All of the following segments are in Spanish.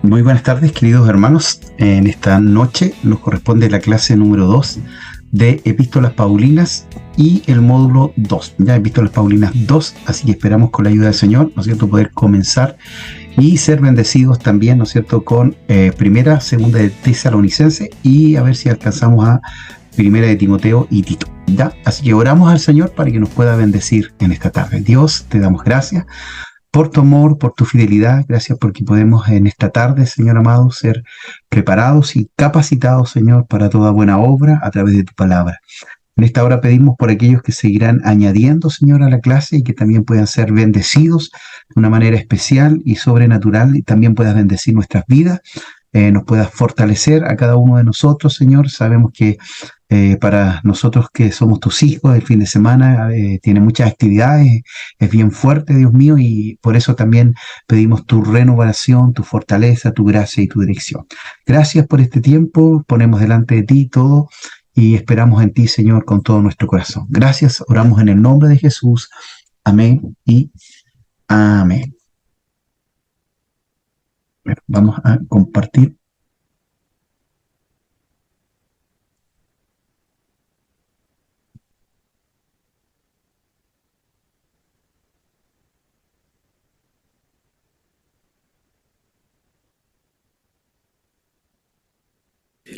Muy buenas tardes, queridos hermanos. En esta noche nos corresponde la clase número 2 de Epístolas Paulinas y el módulo 2, ya Epístolas Paulinas 2, así que esperamos con la ayuda del Señor, ¿no es cierto?, poder comenzar y ser bendecidos también, ¿no es cierto?, con primera, segunda de Tesalonicenses y a ver si alcanzamos a primera de Timoteo y Tito, ¿ya? Así que oramos al Señor para que nos pueda bendecir en esta tarde. Dios, te damos gracias por tu amor, por tu fidelidad. Gracias porque podemos en esta tarde, Señor amado, ser preparados y capacitados, Señor, para toda buena obra a través de tu palabra. En esta hora pedimos por aquellos que seguirán añadiendo, Señor, a la clase y que también puedan ser bendecidos de una manera especial y sobrenatural, y también puedas bendecir nuestras vidas, nos puedas fortalecer a cada uno de nosotros, Señor. Sabemos que para nosotros que somos tus hijos, el fin de semana tiene muchas actividades, es bien fuerte, Dios mío, y por eso también pedimos tu renovación, tu fortaleza, tu gracia y tu dirección. Gracias por este tiempo, ponemos delante de ti todo y esperamos en ti, Señor, con todo nuestro corazón. Gracias, oramos en el nombre de Jesús. Amén y amén. Bueno, vamos a compartir.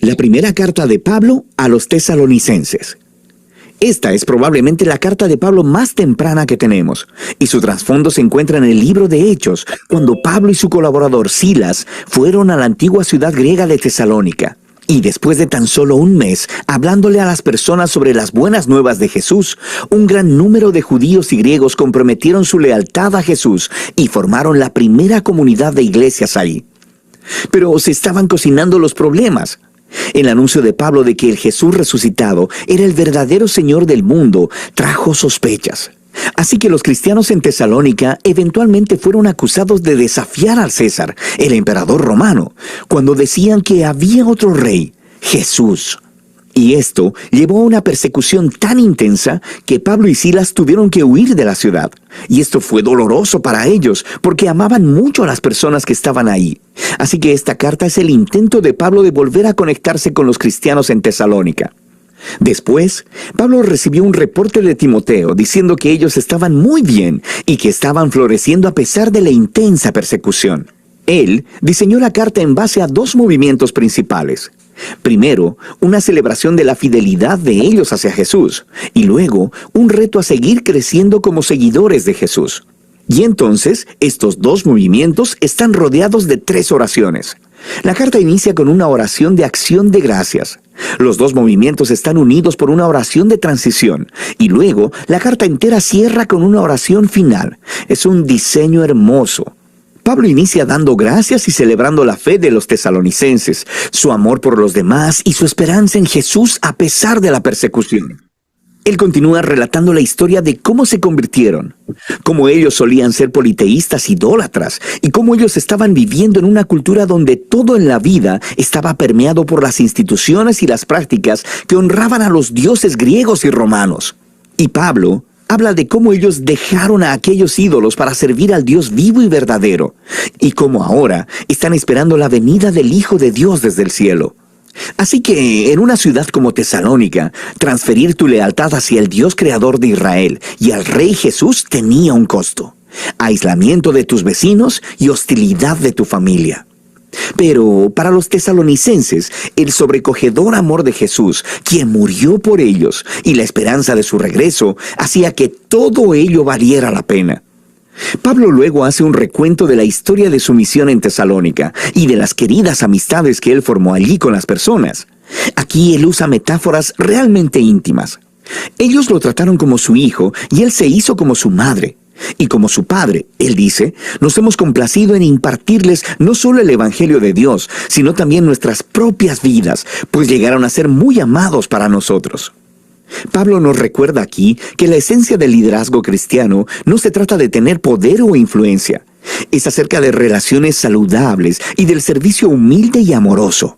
La primera carta de Pablo a los tesalonicenses. Esta es probablemente la carta de Pablo más temprana que tenemos, y su trasfondo se encuentra en el libro de Hechos, cuando Pablo y su colaborador Silas fueron a la antigua ciudad griega de Tesalónica. Y después de tan solo un mes, hablándole a las personas sobre las buenas nuevas de Jesús, un gran número de judíos y griegos comprometieron su lealtad a Jesús y formaron la primera comunidad de iglesias ahí. Pero se estaban cocinando los problemas. El anuncio de Pablo de que el Jesús resucitado era el verdadero Señor del mundo trajo sospechas. Así que los cristianos en Tesalónica eventualmente fueron acusados de desafiar al César, el emperador romano, cuando decían que había otro rey, Jesús. Y esto llevó a una persecución tan intensa que Pablo y Silas tuvieron que huir de la ciudad. Y esto fue doloroso para ellos, porque amaban mucho a las personas que estaban ahí. Así que esta carta es el intento de Pablo de volver a conectarse con los cristianos en Tesalónica. Después, Pablo recibió un reporte de Timoteo diciendo que ellos estaban muy bien y que estaban floreciendo a pesar de la intensa persecución. Él diseñó la carta en base a dos movimientos principales. Primero, una celebración de la fidelidad de ellos hacia Jesús, y luego, un reto a seguir creciendo como seguidores de Jesús. Y entonces, estos dos movimientos están rodeados de tres oraciones. La carta inicia con una oración de acción de gracias. Los dos movimientos están unidos por una oración de transición, y luego, la carta entera cierra con una oración final. Es un diseño hermoso. Pablo inicia dando gracias y celebrando la fe de los tesalonicenses, su amor por los demás y su esperanza en Jesús a pesar de la persecución. Él continúa relatando la historia de cómo se convirtieron, cómo ellos solían ser politeístas idólatras y cómo ellos estaban viviendo en una cultura donde todo en la vida estaba permeado por las instituciones y las prácticas que honraban a los dioses griegos y romanos. Y Pablo habla de cómo ellos dejaron a aquellos ídolos para servir al Dios vivo y verdadero, y cómo ahora están esperando la venida del Hijo de Dios desde el cielo. Así que, en una ciudad como Tesalónica, transferir tu lealtad hacia el Dios creador de Israel y al Rey Jesús tenía un costo: aislamiento de tus vecinos y hostilidad de tu familia. Pero para los tesalonicenses, el sobrecogedor amor de Jesús, quien murió por ellos, y la esperanza de su regreso, hacía que todo ello valiera la pena. Pablo luego hace un recuento de la historia de su misión en Tesalónica y de las queridas amistades que él formó allí con las personas. Aquí él usa metáforas realmente íntimas. Ellos lo trataron como su hijo y él se hizo como su madre. Y como su padre, él dice, nos hemos complacido en impartirles no solo el Evangelio de Dios, sino también nuestras propias vidas, pues llegaron a ser muy amados para nosotros. Pablo nos recuerda aquí que la esencia del liderazgo cristiano no se trata de tener poder o influencia. Es acerca de relaciones saludables y del servicio humilde y amoroso.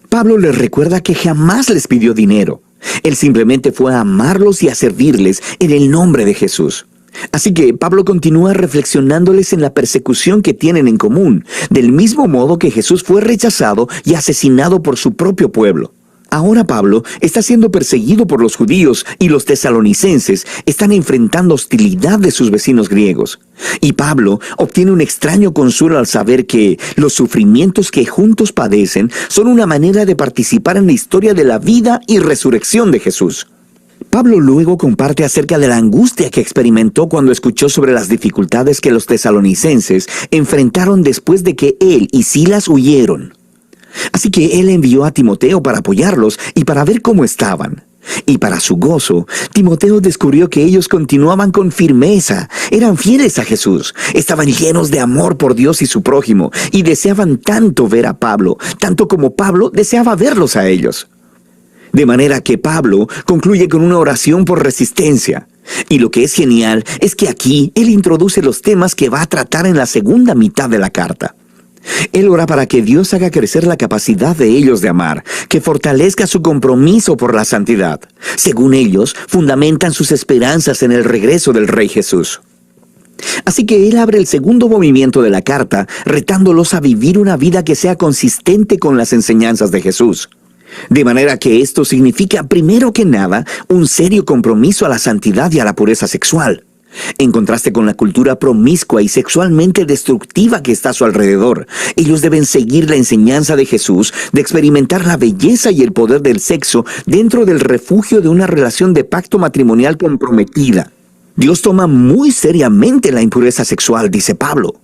Pablo les recuerda que jamás les pidió dinero. Él simplemente fue a amarlos y a servirles en el nombre de Jesús. Así que Pablo continúa reflexionándoles en la persecución que tienen en común, del mismo modo que Jesús fue rechazado y asesinado por su propio pueblo. Ahora Pablo está siendo perseguido por los judíos y los tesalonicenses están enfrentando hostilidad de sus vecinos griegos. Y Pablo obtiene un extraño consuelo al saber que los sufrimientos que juntos padecen son una manera de participar en la historia de la vida y resurrección de Jesús. Pablo luego comparte acerca de la angustia que experimentó cuando escuchó sobre las dificultades que los tesalonicenses enfrentaron después de que él y Silas huyeron. Así que él envió a Timoteo para apoyarlos y para ver cómo estaban. Y para su gozo, Timoteo descubrió que ellos continuaban con firmeza, eran fieles a Jesús, estaban llenos de amor por Dios y su prójimo, y deseaban tanto ver a Pablo, tanto como Pablo deseaba verlos a ellos. De manera que Pablo concluye con una oración por resistencia. Y lo que es genial es que aquí él introduce los temas que va a tratar en la segunda mitad de la carta. Él ora para que Dios haga crecer la capacidad de ellos de amar, que fortalezca su compromiso por la santidad. Según ellos, fundamentan sus esperanzas en el regreso del Rey Jesús. Así que él abre el segundo movimiento de la carta, retándolos a vivir una vida que sea consistente con las enseñanzas de Jesús. De manera que esto significa, primero que nada, un serio compromiso a la santidad y a la pureza sexual. En contraste con la cultura promiscua y sexualmente destructiva que está a su alrededor, ellos deben seguir la enseñanza de Jesús de experimentar la belleza y el poder del sexo dentro del refugio de una relación de pacto matrimonial comprometida. Dios toma muy seriamente la impureza sexual, dice Pablo.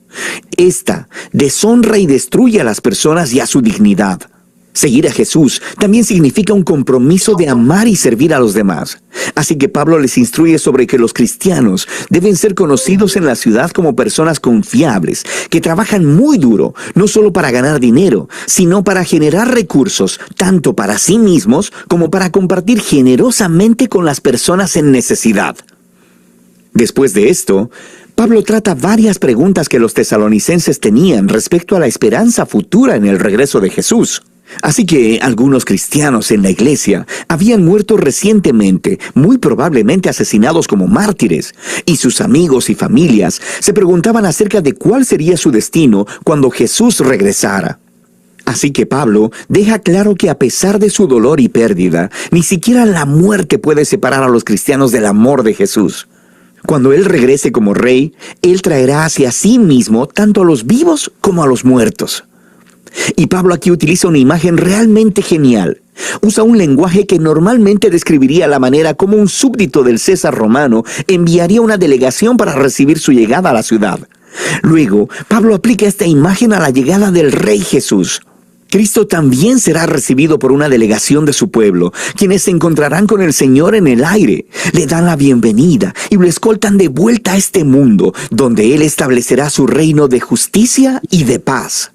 Esta deshonra y destruye a las personas y a su dignidad. Seguir a Jesús también significa un compromiso de amar y servir a los demás. Así que Pablo les instruye sobre que los cristianos deben ser conocidos en la ciudad como personas confiables, que trabajan muy duro, no solo para ganar dinero, sino para generar recursos, tanto para sí mismos como para compartir generosamente con las personas en necesidad. Después de esto, Pablo trata varias preguntas que los tesalonicenses tenían respecto a la esperanza futura en el regreso de Jesús. Así que algunos cristianos en la iglesia habían muerto recientemente, muy probablemente asesinados como mártires, y sus amigos y familias se preguntaban acerca de cuál sería su destino cuando Jesús regresara. Así que Pablo deja claro que a pesar de su dolor y pérdida, ni siquiera la muerte puede separar a los cristianos del amor de Jesús. Cuando Él regrese como Rey, Él traerá hacia sí mismo tanto a los vivos como a los muertos. Y Pablo aquí utiliza una imagen realmente genial. Usa un lenguaje que normalmente describiría la manera como un súbdito del César romano enviaría una delegación para recibir su llegada a la ciudad. Luego, Pablo aplica esta imagen a la llegada del Rey Jesús. Cristo también será recibido por una delegación de su pueblo, quienes se encontrarán con el Señor en el aire, le dan la bienvenida y lo escoltan de vuelta a este mundo, donde Él establecerá su reino de justicia y de paz.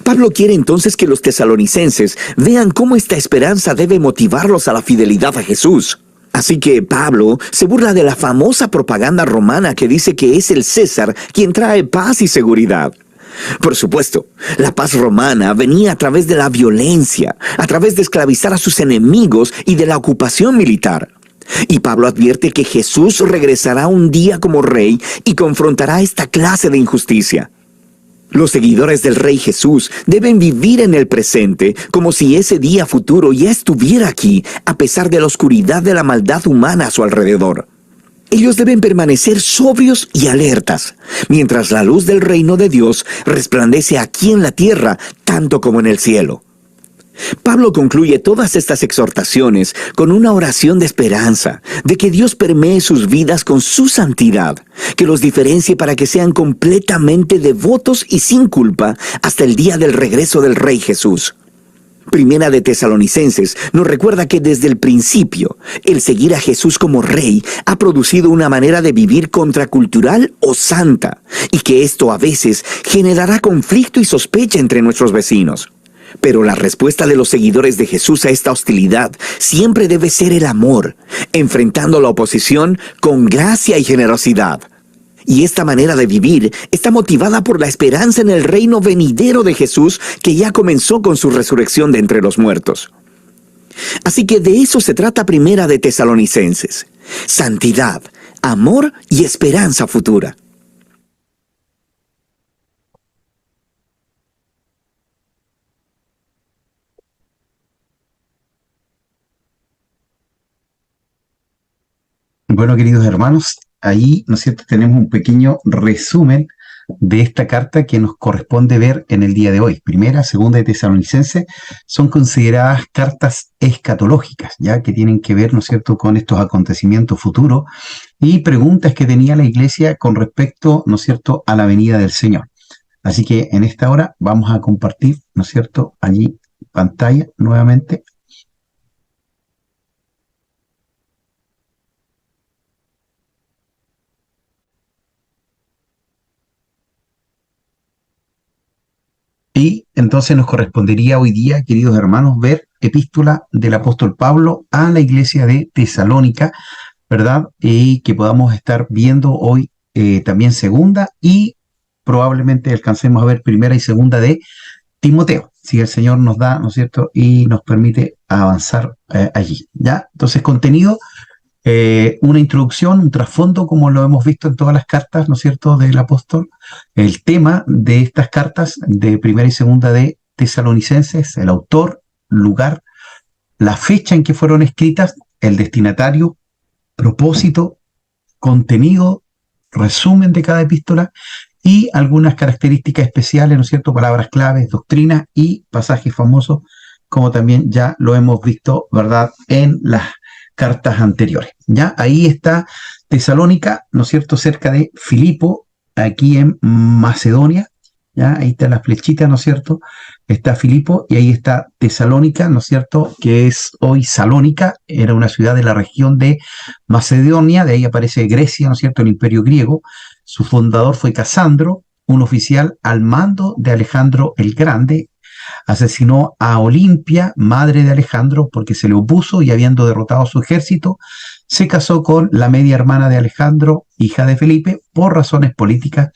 Pablo quiere entonces que los tesalonicenses vean cómo esta esperanza debe motivarlos a la fidelidad a Jesús. Así que Pablo se burla de la famosa propaganda romana que dice que es el César quien trae paz y seguridad. Por supuesto, la paz romana venía a través de la violencia, a través de esclavizar a sus enemigos y de la ocupación militar. Y Pablo advierte que Jesús regresará un día como rey y confrontará esta clase de injusticia. Los seguidores del Rey Jesús deben vivir en el presente como si ese día futuro ya estuviera aquí, a pesar de la oscuridad de la maldad humana a su alrededor. Ellos deben permanecer sobrios y alertas, mientras la luz del reino de Dios resplandece aquí en la tierra, tanto como en el cielo. Pablo concluye todas estas exhortaciones con una oración de esperanza, de que Dios permee sus vidas con su santidad, que los diferencie para que sean completamente devotos y sin culpa hasta el día del regreso del Rey Jesús. Primera de Tesalonicenses nos recuerda que desde el principio, el seguir a Jesús como Rey ha producido una manera de vivir contracultural o santa, y que esto a veces generará conflicto y sospecha entre nuestros vecinos. Pero la respuesta de los seguidores de Jesús a esta hostilidad siempre debe ser el amor, enfrentando la oposición con gracia y generosidad. Y esta manera de vivir está motivada por la esperanza en el reino venidero de Jesús que ya comenzó con su resurrección de entre los muertos. Así que de eso se trata Primera de Tesalonicenses: santidad, amor y esperanza futura. Bueno, queridos hermanos, ahí, ¿no es cierto?, tenemos un pequeño resumen de esta carta que nos corresponde ver en el día de hoy. Primera, segunda de Tesalonicenses son consideradas cartas escatológicas, ya que tienen que ver, ¿no es cierto?, con estos acontecimientos futuros y preguntas que tenía la iglesia con respecto, ¿no es cierto?, a la venida del Señor. Así que en esta hora vamos a compartir, ¿no es cierto?, allí pantalla nuevamente. Y entonces nos correspondería hoy día, queridos hermanos, ver epístola del apóstol Pablo a la iglesia de Tesalónica, ¿verdad? Y que podamos estar viendo hoy también segunda y probablemente alcancemos a ver primera y segunda de Timoteo, si el Señor nos da, ¿no es cierto?, y nos permite avanzar allí, ¿ya? Entonces, contenido, una introducción, un trasfondo, como lo hemos visto en todas las cartas, ¿no es cierto?, del apóstol. El tema de estas cartas de primera y segunda de Tesalonicenses, el autor, lugar, la fecha en que fueron escritas, el destinatario, propósito, contenido, resumen de cada epístola y algunas características especiales, ¿no es cierto?, palabras claves, doctrinas y pasajes famosos, como también ya lo hemos visto, ¿verdad?, en las cartas anteriores. Ya ahí está Tesalónica, ¿no es cierto?, cerca de Filipo, aquí en Macedonia. Ya ahí está la flechita, ¿no es cierto? Está Filipo y ahí está Tesalónica, ¿no es cierto?, que es hoy Salónica, era una ciudad de la región de Macedonia, de ahí aparece Grecia, ¿no es cierto?, el imperio griego. Su fundador fue Casandro, un oficial al mando de Alejandro el Grande. Asesinó a Olimpia, madre de Alejandro, porque se le opuso y habiendo derrotado a su ejército, se casó con la media hermana de Alejandro, hija de Felipe, por razones políticas,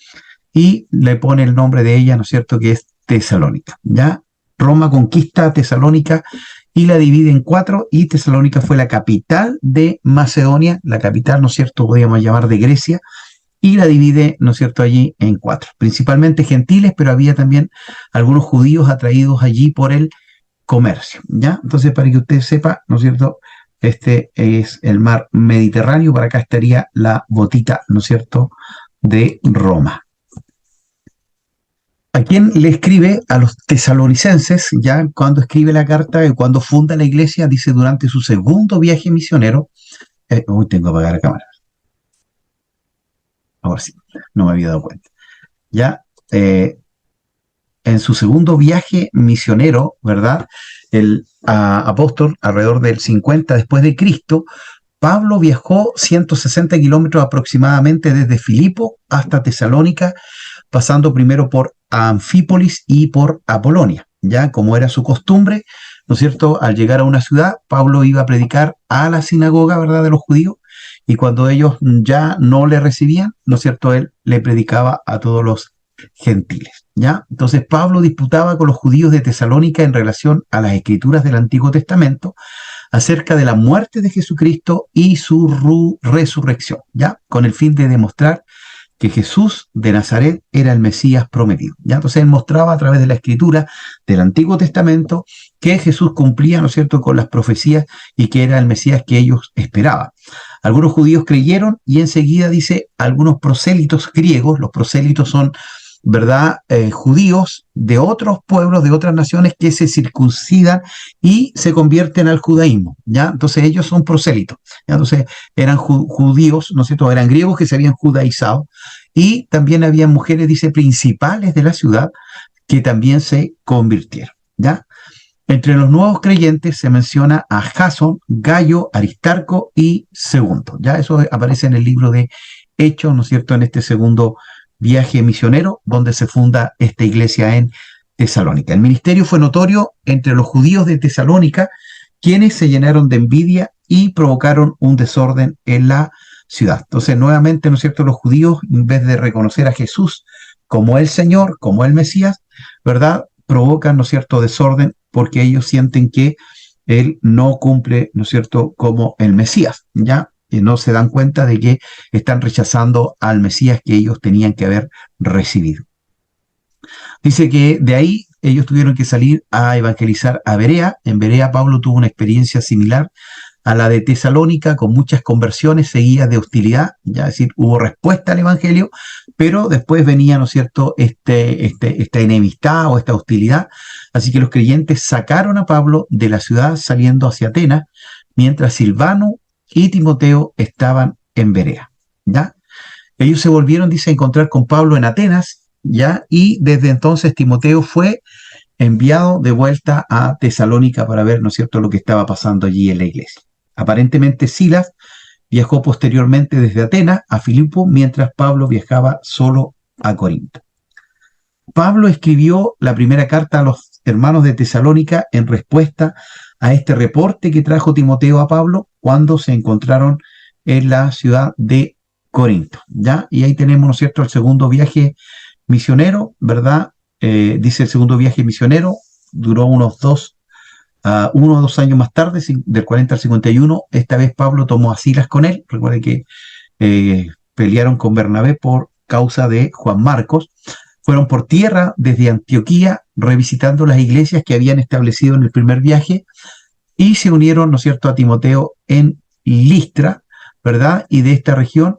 y le pone el nombre de ella, ¿no es cierto?, que es Tesalónica. Ya Roma conquista a Tesalónica y la divide en 4, y Tesalónica fue la capital de Macedonia, la capital, ¿no es cierto?, podríamos llamar de Grecia, y la divide, ¿no es cierto?, allí en 4. Principalmente gentiles, pero había también algunos judíos atraídos allí por el comercio, ¿ya? Entonces, para que usted sepa, ¿no es cierto?, este es el mar Mediterráneo, para acá estaría la botita, ¿no es cierto?, de Roma. ¿A quién le escribe? A los tesalonicenses, ya cuando escribe la carta, cuando funda la iglesia, dice durante su segundo viaje misionero, hoy tengo que apagar la cámara. Ahora sí, no me había dado cuenta. Ya, en su segundo viaje misionero, ¿verdad?, el apóstol, alrededor del 50 después de Cristo, Pablo viajó 160 kilómetros aproximadamente desde Filipo hasta Tesalónica, pasando primero por Anfípolis y por Apolonia. Ya, como era su costumbre, ¿no es cierto?, al llegar a una ciudad, Pablo iba a predicar a la sinagoga, ¿verdad?, de los judíos, y cuando ellos ya no le recibían, ¿no es cierto?, él le predicaba a todos los gentiles, ¿ya? Entonces Pablo disputaba con los judíos de Tesalónica en relación a las escrituras del Antiguo Testamento acerca de la muerte de Jesucristo y su resurrección, ¿ya?, con el fin de demostrar que Jesús de Nazaret era el Mesías prometido, ¿ya? Entonces él mostraba a través de la escritura del Antiguo Testamento que Jesús cumplía, ¿no es cierto?, con las profecías y que era el Mesías que ellos esperaban. Algunos judíos creyeron y enseguida dice algunos prosélitos griegos. Los prosélitos son, ¿verdad?, judíos de otros pueblos, de otras naciones que se circuncidan y se convierten al judaísmo, ¿ya? Entonces ellos son prosélitos, ¿ya? Entonces eran judíos, ¿no es cierto?, eran griegos que se habían judaizado, y también había mujeres, dice, principales de la ciudad que también se convirtieron, ¿ya? Entre los nuevos creyentes se menciona a Jasón, Gayo, Aristarco y Segundo. Ya eso aparece en el libro de Hechos, ¿no es cierto?, en este segundo viaje misionero, donde se funda esta iglesia en Tesalónica. El ministerio fue notorio entre los judíos de Tesalónica, quienes se llenaron de envidia y provocaron un desorden en la ciudad. Entonces, nuevamente, ¿no es cierto?, los judíos, en vez de reconocer a Jesús como el Señor, como el Mesías, ¿verdad?, provocan, ¿no es cierto?, desorden, porque ellos sienten que él no cumple, ¿no es cierto?, como el Mesías, ¿ya? no se dan cuenta de que están rechazando al Mesías que ellos tenían que haber recibido. Dice que de ahí ellos tuvieron que salir a evangelizar a Berea. En Berea Pablo tuvo una experiencia similar a la de Tesalónica, con muchas conversiones seguidas de hostilidad, ya es decir, hubo respuesta al evangelio, pero después venía, ¿no es cierto?, esta enemistad o esta hostilidad. Así que los creyentes sacaron a Pablo de la ciudad saliendo hacia Atenas, mientras Silvano y Timoteo estaban en Berea, ¿ya? Ellos se volvieron, dice, a encontrar con Pablo en Atenas, ¿ya? Y desde entonces Timoteo fue enviado de vuelta a Tesalónica para ver, ¿no es cierto?, lo que estaba pasando allí en la iglesia. Aparentemente Silas viajó posteriormente desde Atenas a Filipo, mientras Pablo viajaba solo a Corinto. Pablo escribió la primera carta a los hermanos de Tesalónica en respuesta a este reporte que trajo Timoteo a Pablo cuando se encontraron en la ciudad de Corinto, ¿ya? Y ahí tenemos, ¿no es cierto?, el segundo viaje misionero, ¿verdad? Dice el segundo viaje misionero, duró uno o 2 años más tarde, del 40 al 51, esta vez Pablo tomó a Silas con él. Recuerden que pelearon con Bernabé por causa de Juan Marcos. Fueron por tierra desde Antioquía, revisitando las iglesias que habían establecido en el primer viaje, y se unieron, ¿no es cierto?, a Timoteo en Listra, ¿verdad? Y de esta región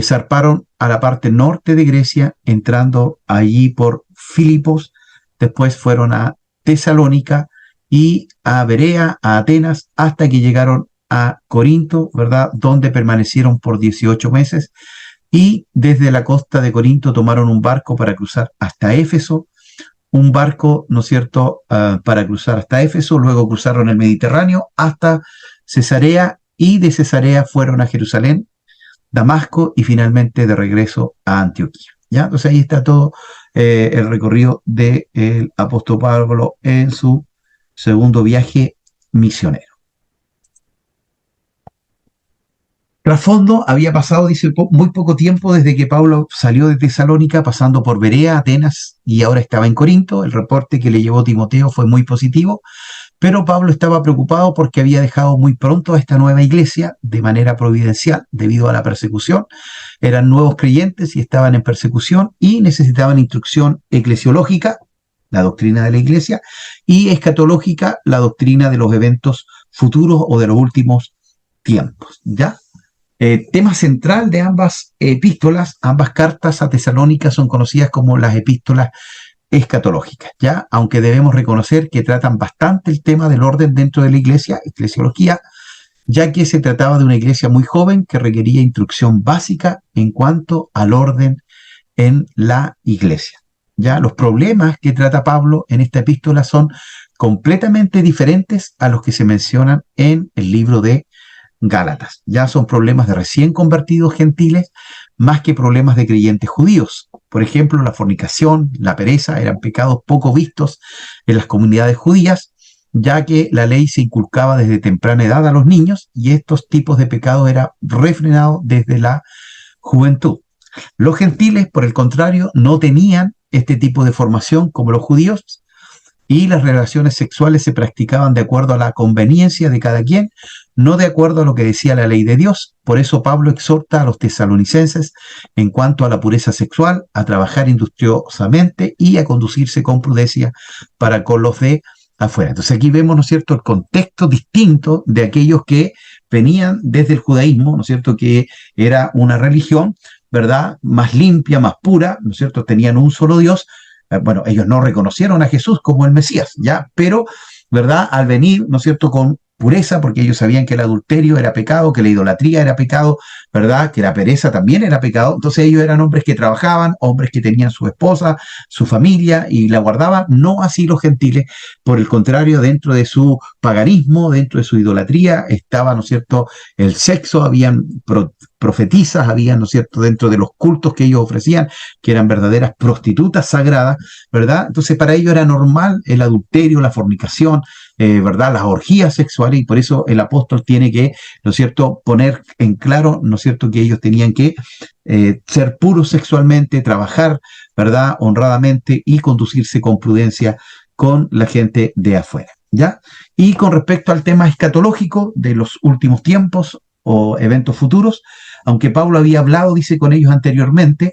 zarparon a la parte norte de Grecia, entrando allí por Filipos. Después fueron a Tesalónica y a Berea, a Atenas, hasta que llegaron a Corinto, ¿verdad?, donde permanecieron por 18 meses, y desde la costa de Corinto tomaron un barco para cruzar hasta Éfeso, un barco, ¿no es cierto?, para cruzar hasta Éfeso. Luego cruzaron el Mediterráneo hasta Cesarea, y de Cesarea fueron a Jerusalén, Damasco y finalmente de regreso a Antioquía, ¿ya? Entonces ahí está todo el recorrido del apóstol Pablo en su segundo viaje misionero. Trasfondo: había pasado, dice, muy poco tiempo desde que Pablo salió de Tesalónica, pasando por Berea, Atenas, y ahora estaba en Corinto. El reporte que le llevó Timoteo fue muy positivo, pero Pablo estaba preocupado porque había dejado muy pronto a esta nueva iglesia de manera providencial debido a la persecución. Eran nuevos creyentes y estaban en persecución y necesitaban instrucción eclesiológica, la doctrina de la iglesia, y escatológica, la doctrina de los eventos futuros o de los últimos tiempos, ¿ya? Tema central de ambas epístolas, ambas cartas a Tesalónica son conocidas como las epístolas escatológicas, ¿ya? Aunque debemos reconocer que tratan bastante el tema del orden dentro de la iglesia, eclesiología, ya que se trataba de una iglesia muy joven que requería instrucción básica en cuanto al orden en la iglesia. Ya los problemas que trata Pablo en esta epístola son completamente diferentes a los que se mencionan en el libro de Gálatas. Ya son problemas de recién convertidos gentiles más que problemas de creyentes judíos. Por ejemplo, la fornicación, la pereza eran pecados poco vistos en las comunidades judías, ya que la ley se inculcaba desde temprana edad a los niños, y estos tipos de pecados eran refrenados desde la juventud. Los gentiles, por el contrario, no tenían este tipo de formación como los judíos, y las relaciones sexuales se practicaban de acuerdo a la conveniencia de cada quien, no de acuerdo a lo que decía la ley de Dios. Por eso Pablo exhorta a los tesalonicenses en cuanto a la pureza sexual, a trabajar industriosamente y a conducirse con prudencia para con los de afuera. Entonces aquí vemos, ¿no es cierto?, el contexto distinto de aquellos que venían desde el judaísmo, ¿no es cierto?, que era una religión, ¿verdad?, más limpia, más pura, ¿no es cierto?, tenían un solo Dios. Bueno, ellos no reconocieron a Jesús como el Mesías, ¿ya? Pero, ¿verdad?, al venir, ¿no es cierto?, con pureza, porque ellos sabían que el adulterio era pecado, que la idolatría era pecado, ¿verdad?, que la pereza también era pecado. Entonces ellos eran hombres que trabajaban, hombres que tenían su esposa, su familia, y la guardaban. No así los gentiles. Por el contrario, dentro de su paganismo, dentro de su idolatría, estaba, ¿no es cierto?, el sexo. Habían profetisas, habían, ¿no es cierto?, dentro de los cultos que ellos ofrecían, que eran verdaderas prostitutas sagradas, ¿verdad? Entonces para ellos era normal el adulterio, la fornicación, ¿verdad?, las orgías sexuales, y por eso el apóstol tiene que, ¿no es cierto?, poner en claro, ¿no es cierto?, que ellos tenían que ser puros sexualmente, trabajar, ¿verdad?, honradamente, y conducirse con prudencia con la gente de afuera, ¿ya? Y con respecto al tema escatológico de los últimos tiempos, o eventos futuros. Aunque Pablo había hablado, dice, con ellos anteriormente,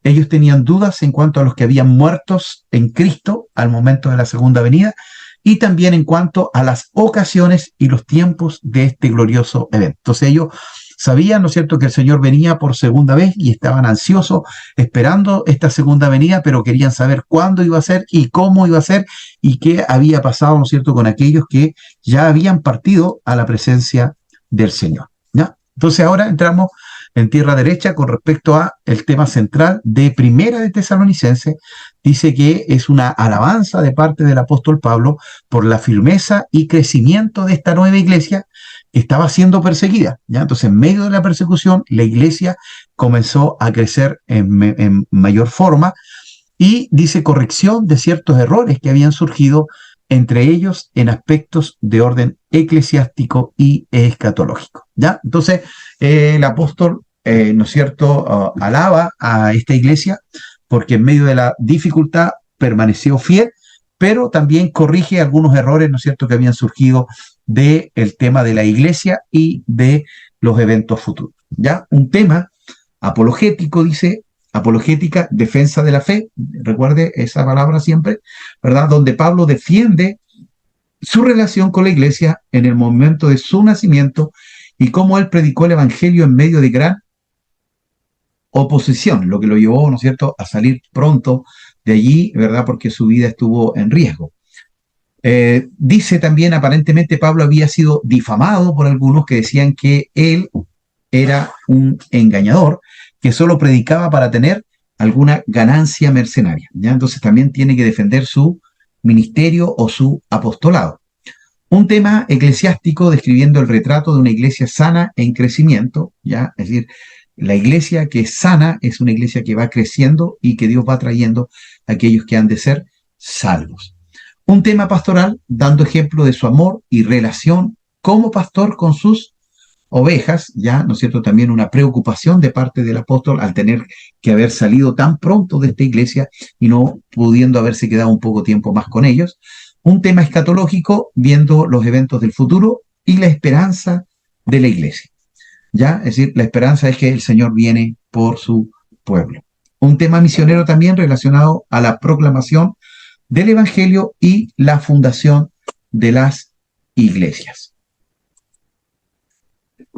ellos tenían dudas en cuanto a los que habían muertos en Cristo al momento de la segunda venida, y también en cuanto a las ocasiones y los tiempos de este glorioso evento. Entonces ellos sabían, ¿no es cierto?, que el Señor venía por segunda vez y estaban ansiosos esperando esta segunda venida, pero querían saber cuándo iba a ser y cómo iba a ser y qué había pasado, ¿no es cierto?, con aquellos que ya habían partido a la presencia del Señor, ¿ya? Entonces ahora entramos en tierra derecha con respecto a el tema central de Primera de Tesalonicenses. Dice que es una alabanza de parte del apóstol Pablo por la firmeza y crecimiento de esta nueva iglesia que estaba siendo perseguida, ¿ya? Entonces, en medio de la persecución, la iglesia comenzó a crecer en mayor forma, y dice corrección de ciertos errores que habían surgido, entre ellos en aspectos de orden eclesiástico y escatológico, ¿ya? Entonces, el apóstol, ¿no es cierto?, alaba a esta iglesia porque en medio de la dificultad permaneció fiel, pero también corrige algunos errores, ¿no es cierto?, que habían surgido del tema de la iglesia y de los eventos futuros, ¿ya? Un tema apologético, dice, apologética, defensa de la fe, recuerde esa palabra siempre, ¿verdad?, donde Pablo defiende su relación con la iglesia en el momento de su nacimiento y cómo él predicó el evangelio en medio de gran oposición, lo que lo llevó, ¿no es cierto?, a salir pronto de allí, ¿verdad?, porque su vida estuvo en riesgo. Dice también, aparentemente Pablo había sido difamado por algunos que decían que él era un engañador, que solo predicaba para tener alguna ganancia mercenaria, ¿ya? Entonces también tiene que defender su ministerio o su apostolado. Un tema eclesiástico describiendo el retrato de una iglesia sana en crecimiento, ¿ya? Es decir, la iglesia que es sana es una iglesia que va creciendo y que Dios va trayendo a aquellos que han de ser salvos. Un tema pastoral dando ejemplo de su amor y relación como pastor con sus ovejas, ya, ¿no es cierto?, también una preocupación de parte del apóstol al tener que haber salido tan pronto de esta iglesia y no pudiendo haberse quedado un poco tiempo más con ellos. Un tema escatológico viendo los eventos del futuro y la esperanza de la iglesia, ya, es decir, la esperanza es que el Señor viene por su pueblo. Un tema misionero también relacionado a la proclamación del evangelio y la fundación de las iglesias.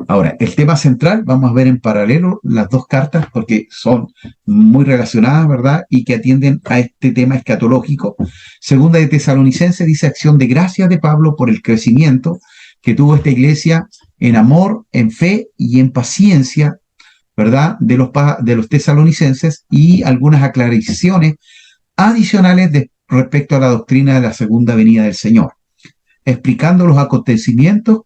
Ahora, el tema central, vamos a ver en paralelo las dos cartas porque son muy relacionadas, ¿verdad?, y que atienden a este tema escatológico. Segunda de Tesalonicenses dice acción de gracias de Pablo por el crecimiento que tuvo esta iglesia en amor, en fe y en paciencia, ¿verdad?, de los tesalonicenses, y algunas aclaraciones adicionales respecto a la doctrina de la segunda venida del Señor, explicando los acontecimientos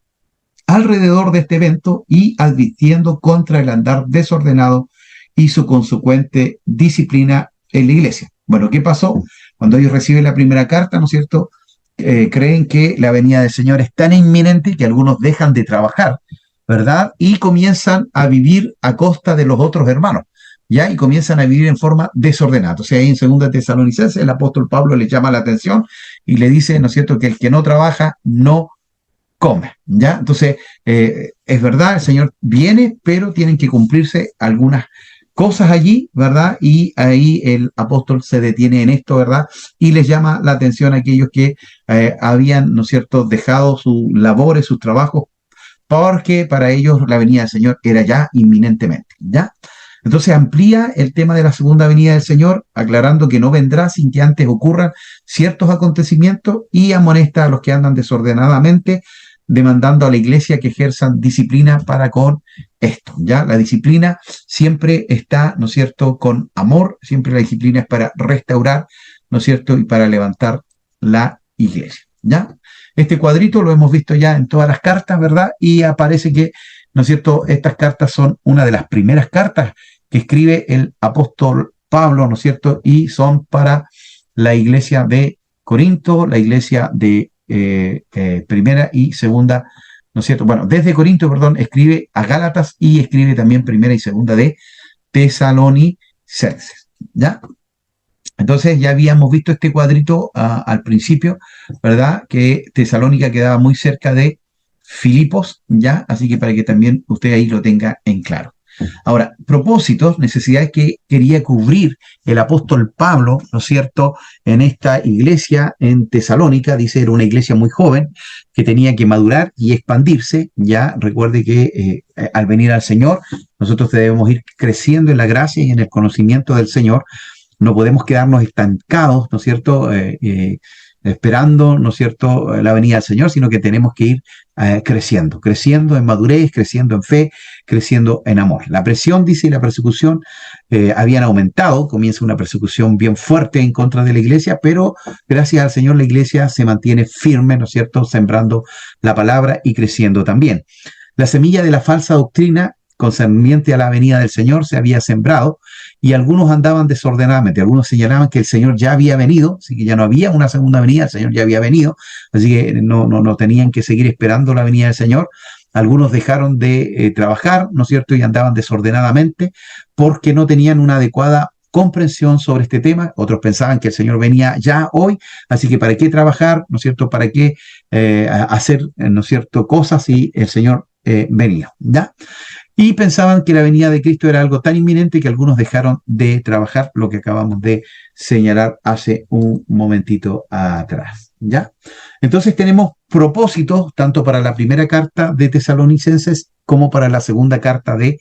alrededor de este evento y advirtiendo contra el andar desordenado y su consecuente disciplina en la iglesia. Bueno, ¿qué pasó? Cuando ellos reciben la primera carta, ¿no es cierto?, creen que la venida del Señor es tan inminente que algunos dejan de trabajar, ¿verdad?, y comienzan a vivir a costa de los otros hermanos, ¿ya? Y comienzan a vivir en forma desordenada. Entonces ahí en 2 Tesalonicenses el apóstol Pablo le llama la atención y le dice, ¿no es cierto?, que el que no trabaja no come, ¿ya? Entonces, es verdad, el Señor viene, pero tienen que cumplirse algunas cosas allí, ¿verdad? Y ahí el apóstol se detiene en esto, ¿verdad? Y les llama la atención a aquellos que habían, ¿no es cierto?, dejado sus labores, sus trabajos, porque para ellos la venida del Señor era ya inminentemente, ¿ya? Entonces amplía el tema de la segunda venida del Señor, aclarando que no vendrá sin que antes ocurran ciertos acontecimientos, y amonesta a los que andan desordenadamente, demandando a la iglesia que ejerzan disciplina para con esto, ¿ya? La disciplina siempre está, ¿no es cierto?, con amor, siempre la disciplina es para restaurar, ¿no es cierto?, y para levantar la iglesia, ¿ya? Este cuadrito lo hemos visto ya en todas las cartas, ¿verdad? Y aparece que, ¿no es cierto?, estas cartas son una de las primeras cartas que escribe el apóstol Pablo, ¿no es cierto?, y son para la iglesia de Corinto, la iglesia de primera y segunda, ¿no es cierto? Bueno, desde Corinto, perdón, escribe a Gálatas y escribe también primera y segunda de Tesalonicenses, ¿ya? Entonces ya habíamos visto este cuadrito al principio, ¿verdad?, que Tesalónica quedaba muy cerca de Filipos, ya, así que para que también usted ahí lo tenga en claro. Ahora, propósitos, necesidades que quería cubrir el apóstol Pablo, ¿no es cierto?, en esta iglesia en Tesalónica. Dice, era una iglesia muy joven que tenía que madurar y expandirse. Ya recuerde que al venir al Señor, nosotros debemos ir creciendo en la gracia y en el conocimiento del Señor. No podemos quedarnos estancados, ¿no es cierto?, esperando, ¿no es cierto?, la venida del Señor, sino que tenemos que ir creciendo en madurez, creciendo en fe, creciendo en amor. La presión, dice, y la persecución habían aumentado. Comienza una persecución bien fuerte en contra de la iglesia, pero gracias al Señor la iglesia se mantiene firme, ¿no es cierto?, sembrando la palabra y creciendo también. La semilla de la falsa doctrina concerniente a la venida del Señor se había sembrado, y algunos andaban desordenadamente. Algunos señalaban que el Señor ya había venido, así que ya no había una segunda venida, el Señor ya había venido, así que no tenían que seguir esperando la venida del Señor. Algunos dejaron de trabajar, ¿no es cierto?, y andaban desordenadamente porque no tenían una adecuada comprensión sobre este tema. Otros pensaban que el Señor venía ya hoy, así que ¿para qué trabajar, ¿no es cierto?, para qué hacer, ¿no es cierto?, cosas si el Señor venía, ¿ya? Y pensaban que la venida de Cristo era algo tan inminente que algunos dejaron de trabajar, lo que acabamos de señalar hace un momentito atrás, ¿ya? Entonces tenemos propósitos tanto para la primera carta de Tesalonicenses como para la segunda carta de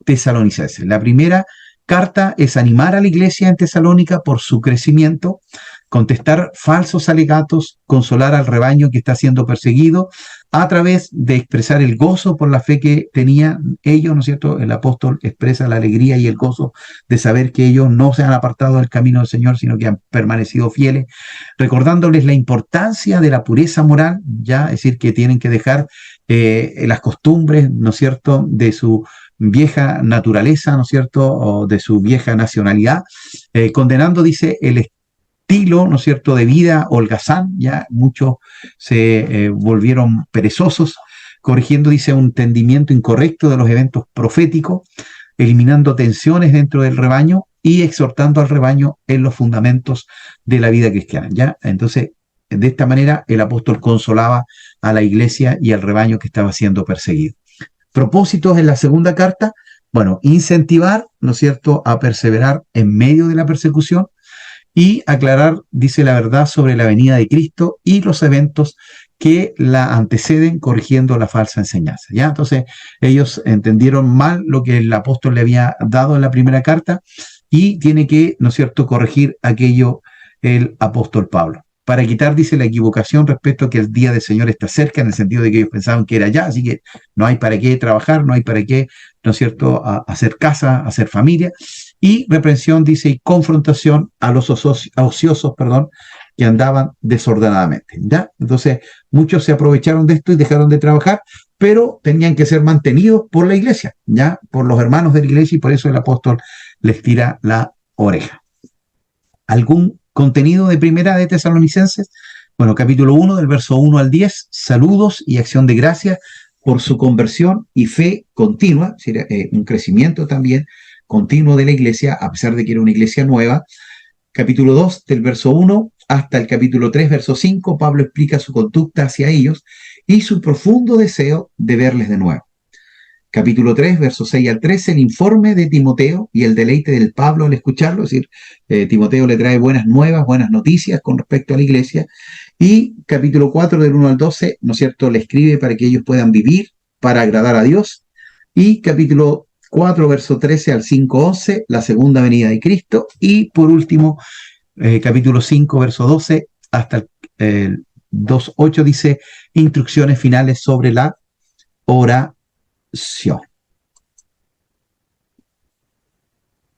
Tesalonicenses. La primera carta es animar a la iglesia en Tesalónica por su crecimiento, contestar falsos alegatos, consolar al rebaño que está siendo perseguido, a través de expresar el gozo por la fe que tenían ellos, ¿no es cierto? El apóstol expresa la alegría y el gozo de saber que ellos no se han apartado del camino del Señor, sino que han permanecido fieles, recordándoles la importancia de la pureza moral, ya, es decir, que tienen que dejar las costumbres, ¿no es cierto?, de su vieja naturaleza, ¿no es cierto?, o de su vieja nacionalidad, condenando, dice, el estilo, ¿no es cierto?, de vida holgazán. Ya muchos se volvieron perezosos, corrigiendo, dice, un entendimiento incorrecto de los eventos proféticos, eliminando tensiones dentro del rebaño y exhortando al rebaño en los fundamentos de la vida cristiana, ¿ya? Entonces, de esta manera, el apóstol consolaba a la iglesia y al rebaño que estaba siendo perseguido. Propósitos en la segunda carta, bueno, incentivar, ¿no es cierto?, a perseverar en medio de la persecución, y aclarar, dice, la verdad sobre la venida de Cristo y los eventos que la anteceden, corrigiendo la falsa enseñanza, ¿ya? Entonces, ellos entendieron mal lo que el apóstol le había dado en la primera carta y tiene que, ¿no es cierto?, corregir aquello el apóstol Pablo, para quitar, dice, la equivocación respecto a que el día del Señor está cerca, en el sentido de que ellos pensaban que era ya, así que no hay para qué trabajar, no hay para qué, ¿no es cierto?, hacer casa, hacer familia. Y reprensión, dice, y confrontación a los ociosos, que andaban desordenadamente, ¿ya? Entonces, muchos se aprovecharon de esto y dejaron de trabajar, pero tenían que ser mantenidos por la iglesia, ¿ya? Por los hermanos de la iglesia, y por eso el apóstol les tira la oreja. ¿Algún contenido de primera de Tesalonicenses? Bueno, capítulo 1, del verso 1 al 10, saludos y acción de gracias por su conversión y fe continua, es decir, un crecimiento también continuo de la iglesia, a pesar de que era una iglesia nueva. Capítulo 2, del verso 1 hasta el capítulo 3, verso 5, Pablo explica su conducta hacia ellos y su profundo deseo de verles de nuevo. Capítulo 3, versos 6 al 13, el informe de Timoteo y el deleite del Pablo al escucharlo, es decir, Timoteo le trae buenas nuevas, buenas noticias con respecto a la iglesia. Y capítulo 4, del 1 al 12, ¿no es cierto?, le escribe para que ellos puedan vivir, para agradar a Dios. Y capítulo 4, verso 13 al 5, 11, la segunda venida de Cristo. Y por último, capítulo 5, verso 12 hasta el 2, 8, dice instrucciones finales sobre la oración.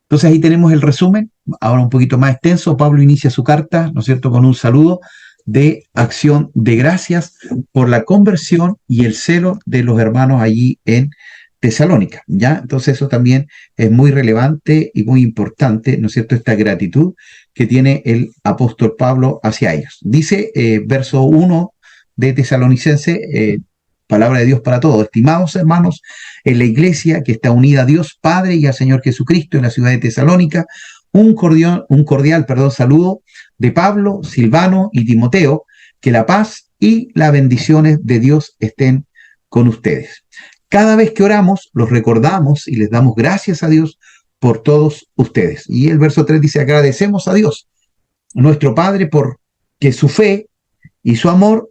Entonces ahí tenemos el resumen, ahora un poquito más extenso. Pablo inicia su carta, ¿no es cierto?, con un saludo de acción de gracias por la conversión y el celo de los hermanos allí en Tesalónica, ¿ya? Entonces eso también es muy relevante y muy importante, ¿no es cierto?, esta gratitud que tiene el apóstol Pablo hacia ellos. Dice, verso 1 de Tesalonicense, palabra de Dios para todos. Estimados hermanos, en la iglesia que está unida a Dios Padre y al Señor Jesucristo en la ciudad de Tesalónica, un cordial saludo de Pablo, Silvano y Timoteo. Que la paz y las bendiciones de Dios estén con ustedes. Cada vez que oramos, los recordamos y les damos gracias a Dios por todos ustedes. Y el verso 3 dice, agradecemos a Dios, nuestro Padre, porque su fe y su amor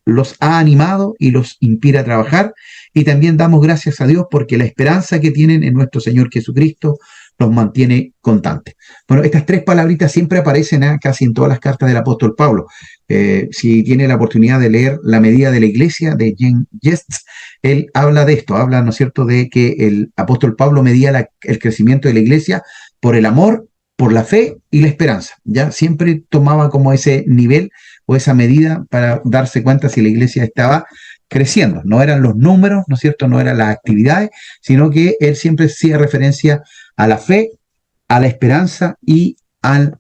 los ha animado y los inspira a trabajar. Y también damos gracias a Dios porque la esperanza que tienen en nuestro Señor Jesucristo los mantiene constantes. Bueno, estas tres palabritas siempre aparecen casi en todas las cartas del apóstol Pablo. Si tiene la oportunidad de leer La medida de la iglesia de Jean Yeats, él habla de esto, habla, ¿no es cierto?, de que el apóstol Pablo medía el crecimiento de la iglesia por el amor, por la fe y la esperanza. Ya siempre tomaba como ese nivel o esa medida para darse cuenta si la iglesia estaba creciendo. No eran los números, ¿no es cierto?, no eran las actividades, sino que él siempre hacía referencia a la fe, a la esperanza y al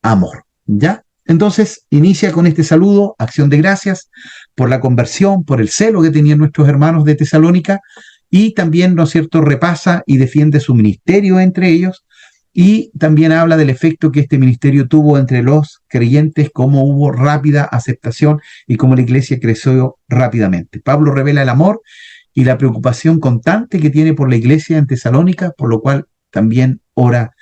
amor. ¿Ya? Entonces, inicia con este saludo, acción de gracias por la conversión, por el celo que tenían nuestros hermanos de Tesalónica, y también, ¿no es cierto?, repasa y defiende su ministerio entre ellos, y también habla del efecto que este ministerio tuvo entre los creyentes, cómo hubo rápida aceptación y cómo la iglesia creció rápidamente. Pablo revela el amor y la preocupación constante que tiene por la iglesia en Tesalónica, por lo cual también ora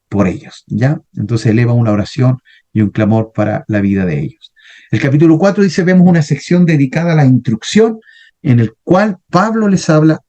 por ellos, ¿ya? Entonces eleva una oración y un clamor para la vida de ellos. El capítulo 4 dice, vemos una sección dedicada a la instrucción, en el cual Pablo les habla,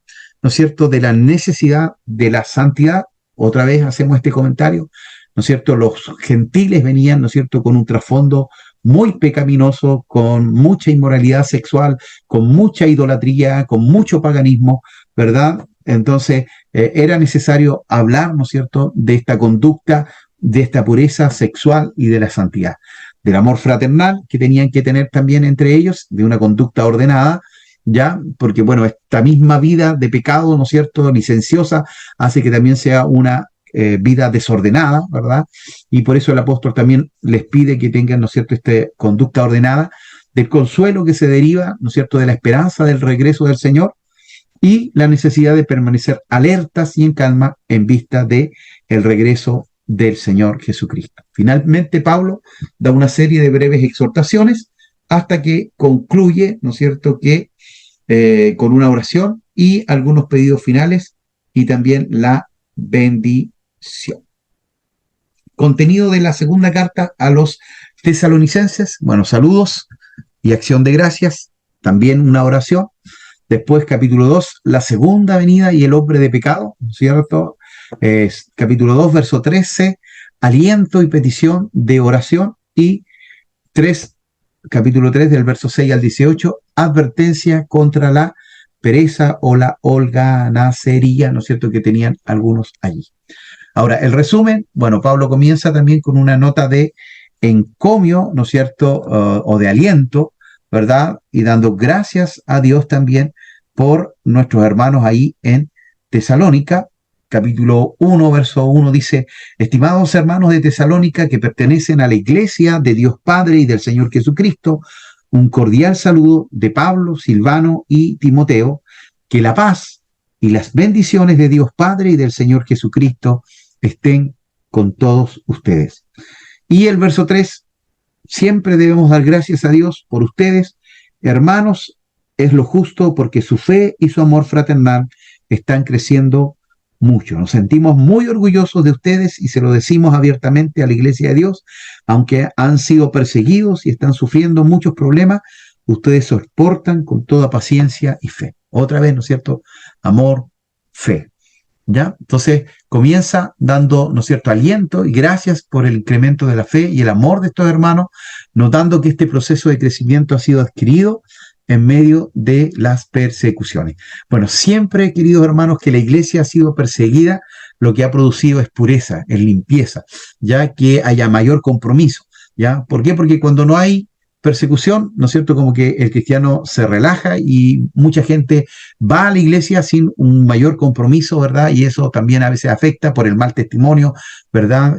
¿no es cierto?, de la necesidad de la santidad. Otra vez hacemos este comentario, ¿no es cierto? Los gentiles venían, ¿no es cierto?, con un trasfondo muy pecaminoso, con mucha inmoralidad sexual, con mucha idolatría, con mucho paganismo, ¿verdad? Entonces era necesario hablar, ¿no es cierto?, de esta conducta, de esta pureza sexual y de la santidad, del amor fraternal que tenían que tener también entre ellos, de una conducta ordenada, ¿ya? Porque, bueno, esta misma vida de pecado, ¿no es cierto?, licenciosa, hace que también sea una vida desordenada, ¿verdad? Y por eso el apóstol también les pide que tengan, ¿no es cierto?, esta conducta ordenada, del consuelo que se deriva, ¿no es cierto?, de la esperanza del regreso del Señor, y la necesidad de permanecer alertas y en calma en vista de el regreso del Señor Jesucristo. Finalmente, Pablo da una serie de breves exhortaciones hasta que concluye, ¿no es cierto?, que con una oración y algunos pedidos finales y también la bendición. Contenido de la segunda carta a los tesalonicenses, bueno, saludos y acción de gracias, también una oración. Después, capítulo 2, la segunda venida y el hombre de pecado, ¿cierto? Capítulo 2, verso 13, aliento y petición de oración. Y capítulo 3, del verso 6 al 18, advertencia contra la pereza o la holganacería, ¿no es cierto?, que tenían algunos allí. Ahora, el resumen, bueno, Pablo comienza también con una nota de encomio, ¿no es cierto?, o de aliento, ¿verdad? Y dando gracias a Dios también por nuestros hermanos ahí en Tesalónica. Capítulo 1, verso 1 dice, estimados hermanos de Tesalónica que pertenecen a la iglesia de Dios Padre y del Señor Jesucristo, un cordial saludo de Pablo, Silvano y Timoteo, que la paz y las bendiciones de Dios Padre y del Señor Jesucristo estén con todos ustedes. Y el verso 3, siempre debemos dar gracias a Dios por ustedes, hermanos, es lo justo porque su fe y su amor fraternal están creciendo mucho. Nos sentimos muy orgullosos de ustedes y se lo decimos abiertamente a la iglesia de Dios, aunque han sido perseguidos y están sufriendo muchos problemas, ustedes soportan con toda paciencia y fe. Otra vez, ¿no es cierto? Amor, fe. ¿Ya? Entonces comienza dando, ¿no es cierto?, aliento y gracias por el incremento de la fe y el amor de estos hermanos, notando que este proceso de crecimiento ha sido adquirido en medio de las persecuciones. Bueno, siempre, queridos hermanos, que la iglesia ha sido perseguida, lo que ha producido es pureza, es limpieza, ya que haya mayor compromiso, ¿ya? ¿Por qué? Porque cuando no hay persecución, ¿no es cierto?, como que el cristiano se relaja y mucha gente va a la iglesia sin un mayor compromiso, ¿verdad? Y eso también a veces afecta por el mal testimonio, ¿verdad?,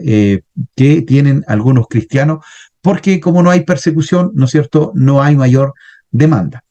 que tienen algunos cristianos, porque como no hay persecución, ¿no es cierto?, no hay mayor demanda.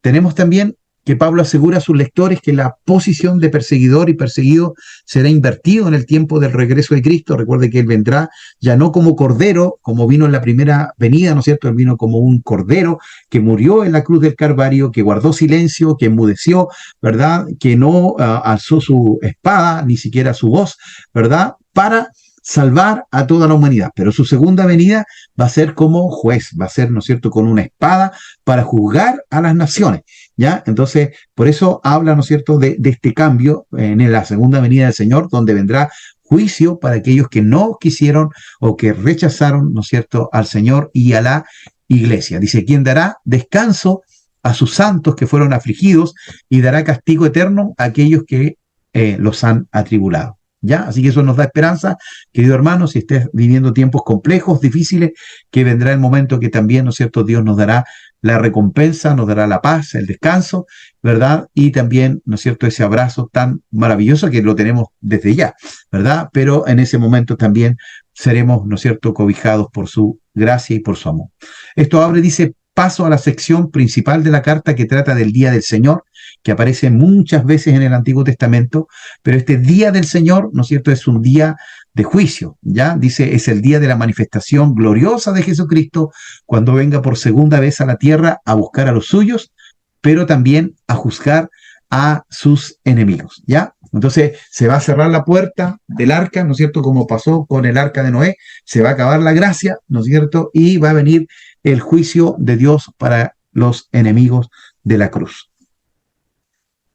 Tenemos también que Pablo asegura a sus lectores que la posición de perseguidor y perseguido será invertido en el tiempo del regreso de Cristo. Recuerde que Él vendrá ya no como cordero, como vino en la primera venida, ¿no es cierto? Él vino como un cordero que murió en la cruz del Calvario, que guardó silencio, que enmudeció, ¿verdad? Que no alzó su espada, ni siquiera su voz, ¿verdad? Para salvar a toda la humanidad, pero su segunda venida va a ser como juez, va a ser, ¿no es cierto?, con una espada para juzgar a las naciones, ¿ya? Entonces, por eso habla, ¿no es cierto?, de este cambio en la segunda venida del Señor, donde vendrá juicio para aquellos que no quisieron o que rechazaron, ¿no es cierto?, al Señor y a la iglesia. Dice, ¿quién dará descanso a sus santos que fueron afligidos y dará castigo eterno a aquellos que los han atribulado? ¿Ya? Así que eso nos da esperanza, querido hermano, si estés viviendo tiempos complejos, difíciles, que vendrá el momento que también, ¿no es cierto?, Dios nos dará la recompensa, nos dará la paz, el descanso, ¿verdad? Y también, ¿no es cierto?, ese abrazo tan maravilloso que lo tenemos desde ya, ¿verdad? Pero en ese momento también seremos, ¿no es cierto?, cobijados por su gracia y por su amor. Esto abre, dice, paso a la sección principal de la carta que trata del día del Señor, que aparece muchas veces en el Antiguo Testamento, pero este día del Señor, ¿no es cierto?, es un día de juicio, ¿ya? Dice, es el día de la manifestación gloriosa de Jesucristo cuando venga por segunda vez a la tierra a buscar a los suyos, pero también a juzgar a sus enemigos, ¿ya? Entonces se va a cerrar la puerta del arca, ¿no es cierto?, como pasó con el arca de Noé, se va a acabar la gracia, ¿no es cierto?, y va a venir el juicio de Dios para los enemigos de la cruz.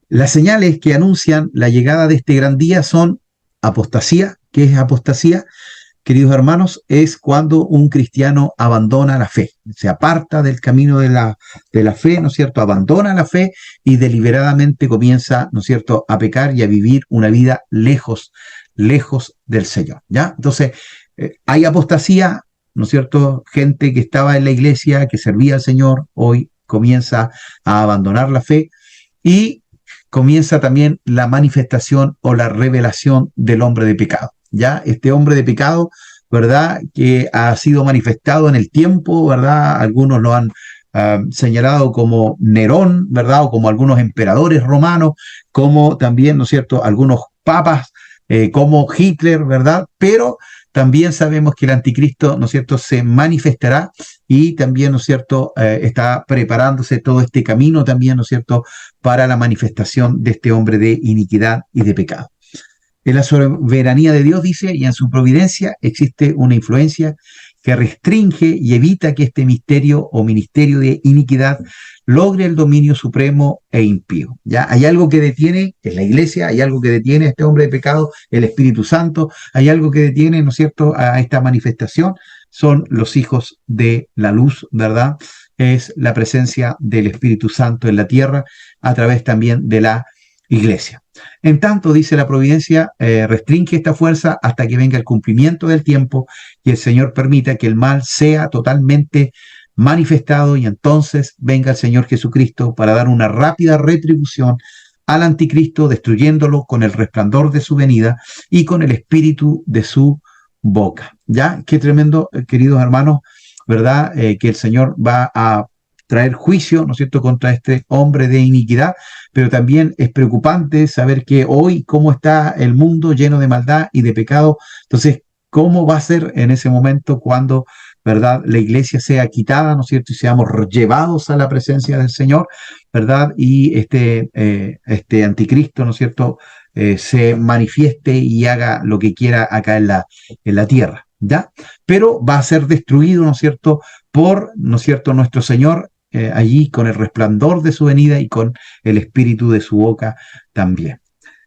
Las señales que anuncian la llegada de este gran día son apostasía. ¿Qué es apostasía? Queridos hermanos, es cuando un cristiano abandona la fe, se aparta del camino de la fe, ¿no es cierto? Abandona la fe y deliberadamente comienza, ¿no es cierto?, a pecar y a vivir una vida lejos del Señor, ¿ya? Entonces, hay apostasía, ¿no es cierto? Gente que estaba en la iglesia, que servía al Señor, hoy comienza a abandonar la fe y comienza también la manifestación o la revelación del hombre de pecado. Ya este hombre de pecado, ¿verdad?, que ha sido manifestado en el tiempo, ¿verdad? Algunos lo han señalado como Nerón, ¿verdad?, o como algunos emperadores romanos, como también, ¿no es cierto?, algunos papas, como Hitler, ¿verdad? Pero también sabemos que el anticristo, ¿no es cierto?, se manifestará y también, ¿no es cierto?, está preparándose todo este camino también, ¿no es cierto?, para la manifestación de este hombre de iniquidad y de pecado. En la soberanía de Dios, dice, y en su providencia existe una influencia que restringe y evita que este misterio o ministerio de iniquidad logre el dominio supremo e impío. ¿Ya? Hay algo que detiene, es la iglesia, hay algo que detiene a este hombre de pecado, el Espíritu Santo, hay algo que detiene, ¿no es cierto?, a esta manifestación, son los hijos de la luz, ¿verdad? Es la presencia del Espíritu Santo en la tierra a través también de la iglesia. En tanto, dice la providencia, restringe esta fuerza hasta que venga el cumplimiento del tiempo y el Señor permita que el mal sea totalmente manifestado y entonces venga el Señor Jesucristo para dar una rápida retribución al anticristo, destruyéndolo con el resplandor de su venida y con el espíritu de su boca. ¿Ya? Qué tremendo, queridos hermanos, ¿verdad? Que el Señor va a traer juicio, ¿no es cierto?, contra este hombre de iniquidad, pero también es preocupante saber que hoy cómo está el mundo lleno de maldad y de pecado. Entonces, ¿cómo va a ser en ese momento cuando, ¿verdad?, la iglesia sea quitada, ¿no es cierto?, y seamos llevados a la presencia del Señor, ¿verdad?, y este anticristo, ¿no es cierto?, se manifieste y haga lo que quiera acá en la tierra, ¿ya? Pero va a ser destruido, ¿no es cierto?, por, ¿no es cierto?, nuestro Señor, allí con el resplandor de su venida y con el espíritu de su boca también.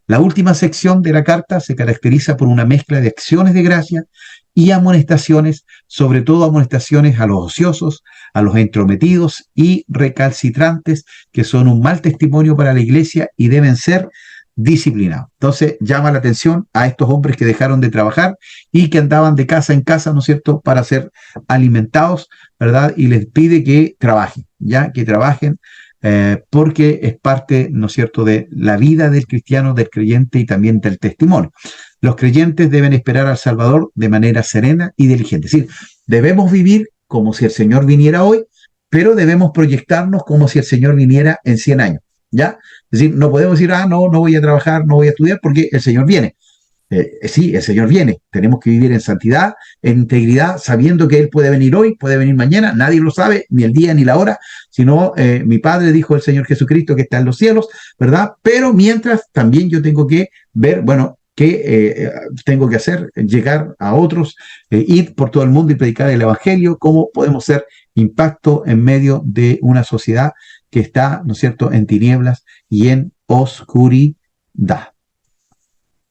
La última sección de la carta se caracteriza por una mezcla de acciones de gracia y amonestaciones, sobre todo amonestaciones a los ociosos, a los entrometidos y recalcitrantes, que son un mal testimonio para la iglesia y deben ser disciplinados. Entonces llama la atención a estos hombres que dejaron de trabajar y que andaban de casa en casa, ¿no es cierto?, para ser alimentados, ¿verdad? Y les pide que trabajen, ya que trabajen, porque es parte, ¿no es cierto?, de la vida del cristiano, del creyente y también del testimonio. Los creyentes deben esperar al Salvador de manera serena y diligente. Es decir, debemos vivir como si el Señor viniera hoy, pero debemos proyectarnos como si el Señor viniera en 100 años. ¿ya? Es decir, no podemos decir, no voy a trabajar, no voy a estudiar porque el Señor viene. Sí, el Señor viene. Tenemos que vivir en santidad, en integridad, sabiendo que Él puede venir hoy, puede venir mañana. Nadie lo sabe, ni el día ni la hora, sino mi Padre, dijo el Señor Jesucristo, que está en los cielos, ¿verdad? Pero mientras también yo tengo que ver, bueno, qué tengo que hacer, llegar a otros, ir por todo el mundo y predicar el Evangelio, cómo podemos ser impacto en medio de una sociedad que está, ¿no es cierto?, en tinieblas y en oscuridad.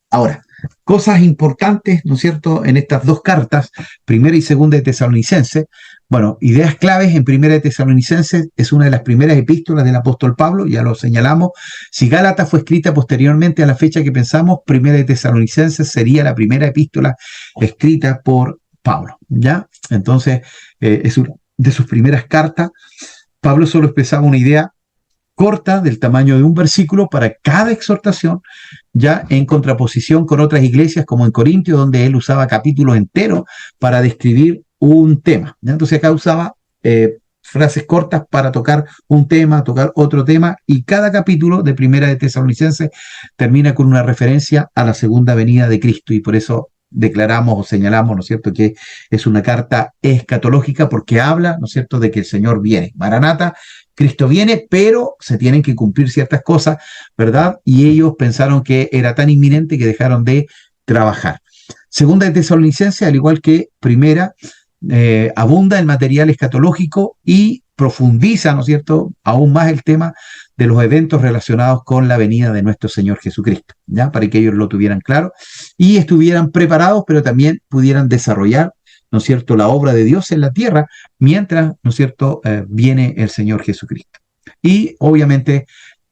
Ahora, cosas importantes, ¿no es cierto?, en estas dos cartas, primera y segunda de Tesalonicenses. Bueno, ideas claves en primera de Tesalonicenses, es una de las primeras epístolas del apóstol Pablo, ya lo señalamos. Si Gálatas fue escrita posteriormente a la fecha que pensamos, primera de Tesalonicenses sería la primera epístola escrita por Pablo, ¿ya? Entonces, es una de sus primeras cartas. Pablo solo expresaba una idea corta del tamaño de un versículo para cada exhortación, ya en contraposición con otras iglesias como en Corintios, donde él usaba capítulos enteros para describir un tema, ¿ya? Entonces acá usaba frases cortas para tocar un tema, tocar otro tema, y cada capítulo de primera de Tesalonicenses termina con una referencia a la segunda venida de Cristo, y por eso declaramos o señalamos, ¿no es cierto?, que es una carta escatológica, porque habla, ¿no es cierto?, de que el Señor viene. Maranata, Cristo viene, pero se tienen que cumplir ciertas cosas, ¿verdad? Y ellos pensaron que era tan inminente que dejaron de trabajar. Segunda de Tesalonicenses, al igual que primera, abunda en material escatológico y profundiza, ¿no es cierto?, aún más el tema de los eventos relacionados con la venida de nuestro Señor Jesucristo, ¿ya? Para que ellos lo tuvieran claro y estuvieran preparados, pero también pudieran desarrollar, ¿no es cierto?, la obra de Dios en la tierra, mientras, ¿no es cierto?, viene el Señor Jesucristo. Y obviamente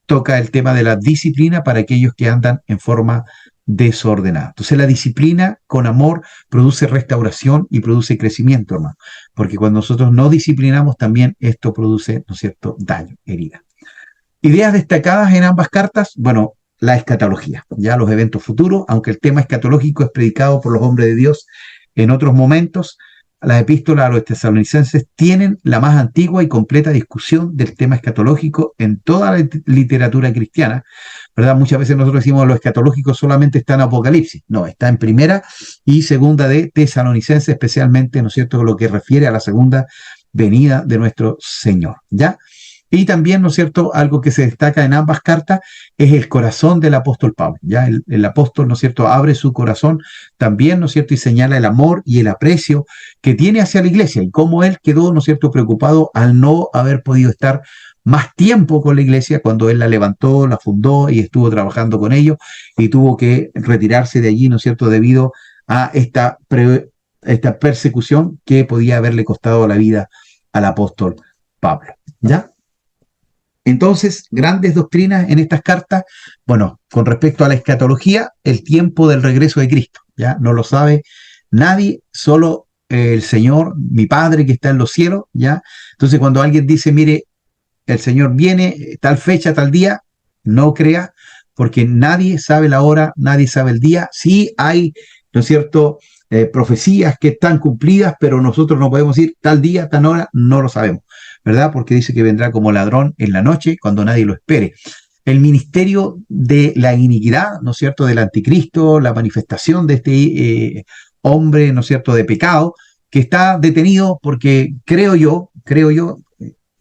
toca el tema de la disciplina para aquellos que andan en forma desordenada. Entonces la disciplina con amor produce restauración y produce crecimiento, hermano, porque cuando nosotros no disciplinamos también esto produce, ¿no es cierto?, daño, herida. Ideas destacadas en ambas cartas, bueno, la escatología, ya los eventos futuros, aunque el tema escatológico es predicado por los hombres de Dios en otros momentos, las epístolas a los tesalonicenses tienen la más antigua y completa discusión del tema escatológico en toda la literatura cristiana, ¿verdad? Muchas veces nosotros decimos lo escatológico solamente está en Apocalipsis. No, está en primera y segunda de Tesalonicenses, especialmente, ¿no es cierto?, lo que refiere a la segunda venida de nuestro Señor, ¿ya? Y también, ¿no es cierto?, algo que se destaca en ambas cartas es el corazón del apóstol Pablo. Ya el apóstol, ¿no es cierto?, abre su corazón también, ¿no es cierto?, y señala el amor y el aprecio que tiene hacia la iglesia y cómo él quedó, ¿no es cierto?, preocupado al no haber podido estar más tiempo con la iglesia cuando él la levantó, la fundó y estuvo trabajando con ellos y tuvo que retirarse de allí, ¿no es cierto?, debido a esta persecución que podía haberle costado la vida al apóstol Pablo. ¿Ya? Entonces, grandes doctrinas en estas cartas, bueno, con respecto a la escatología, el tiempo del regreso de Cristo, ¿ya? No lo sabe nadie, solo el Señor, mi Padre que está en los cielos, ¿ya? Entonces, cuando alguien dice, mire, el Señor viene, tal fecha, tal día, no crea, porque nadie sabe la hora, nadie sabe el día. Sí hay, ¿no es cierto?, profecías que están cumplidas, pero nosotros no podemos decir tal día, tal hora, no lo sabemos, ¿verdad? Porque dice que vendrá como ladrón en la noche cuando nadie lo espere. El ministerio de la iniquidad, ¿no es cierto?, del anticristo, la manifestación de este hombre, ¿no es cierto?, de pecado, que está detenido porque creo yo,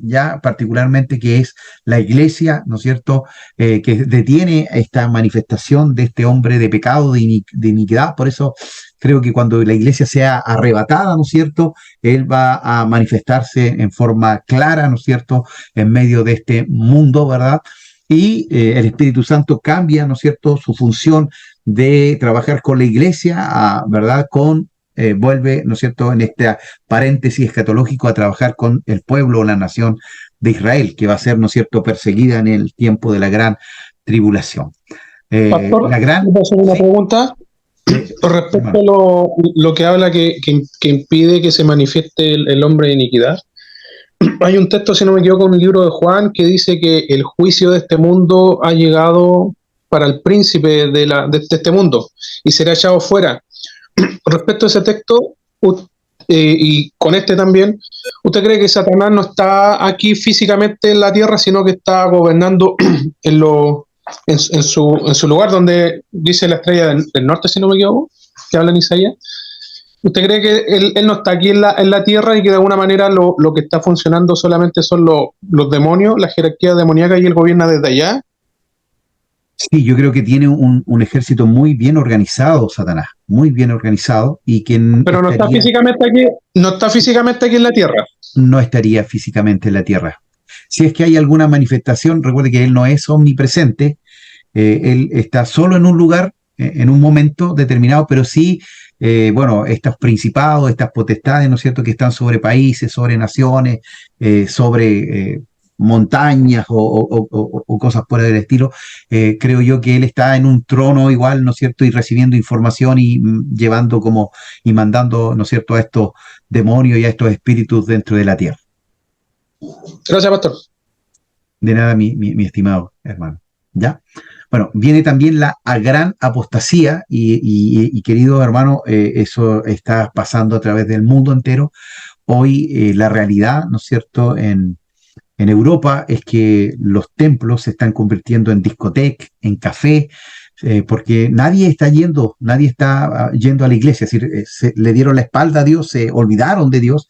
ya particularmente que es la iglesia, ¿no es cierto?, que detiene esta manifestación de este hombre de pecado, de iniquidad. Por eso creo que cuando la iglesia sea arrebatada, ¿no es cierto?, él va a manifestarse en forma clara, ¿no es cierto?, en medio de este mundo, ¿verdad? Y el Espíritu Santo cambia, ¿no es cierto?, su función de trabajar con la iglesia, ¿verdad?, vuelve, ¿no es cierto?, en este paréntesis escatológico a trabajar con el pueblo o la nación de Israel, que va a ser, ¿no es cierto?, perseguida en el tiempo de la gran tribulación. Pastor, ¿puedo hacer una pregunta? Respecto a lo que habla que impide que se manifieste el hombre de iniquidad. Hay un texto, si no me equivoco, en el libro de Juan, que dice que el juicio de este mundo ha llegado para el príncipe de este mundo y será echado fuera. Respecto a ese texto, y con este también, ¿usted cree que Satanás no está aquí físicamente en la tierra, sino que está gobernando en su lugar donde dice la estrella del norte, si no me equivoco, que habla en Isaías? ¿Usted cree que él no está aquí en la tierra y que de alguna manera lo que está funcionando solamente son los demonios, la jerarquía demoníaca y él gobierna desde allá? Sí, yo creo que tiene un ejército muy bien organizado, Satanás, muy bien organizado, y quien Pero no está físicamente aquí, no está físicamente aquí en la tierra. No estaría físicamente en la tierra. Si es que hay alguna manifestación, recuerde que él no es omnipresente, él está solo en un lugar, en un momento determinado, pero sí, bueno, estos principados, estas potestades, ¿no es cierto?, que están sobre países, sobre naciones, sobre montañas o cosas por el estilo, creo yo que él está en un trono igual, ¿no es cierto?, y recibiendo información y llevando como, y mandando, ¿no es cierto?, a estos demonios y a estos espíritus dentro de la tierra. Gracias, pastor. De nada, mi estimado hermano. ¿Ya? Bueno, viene también la gran apostasía y querido hermano, eso está pasando a través del mundo entero. Hoy la realidad, ¿no es cierto?, en Europa es que los templos se están convirtiendo en discoteca, en café, porque nadie está yendo a la iglesia, es decir, le dieron la espalda a Dios, se olvidaron de Dios.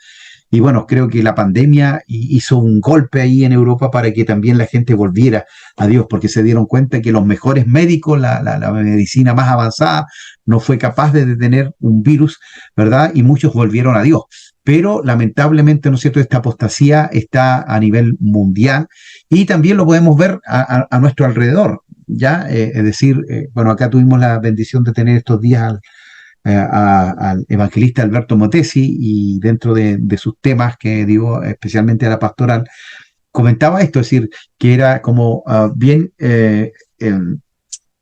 Y bueno, creo que la pandemia hizo un golpe ahí en Europa para que también la gente volviera a Dios, porque se dieron cuenta que los mejores médicos, la medicina más avanzada, no fue capaz de detener un virus, ¿verdad? Y muchos volvieron a Dios. Pero lamentablemente, ¿no es cierto?, esta apostasía está a nivel mundial y también lo podemos ver a nuestro alrededor, ¿ya? Es decir, bueno, acá tuvimos la bendición de tener estos días al evangelista Alberto Motesi, y dentro de sus temas que digo, especialmente a la pastoral, comentaba esto, es decir, que era como bien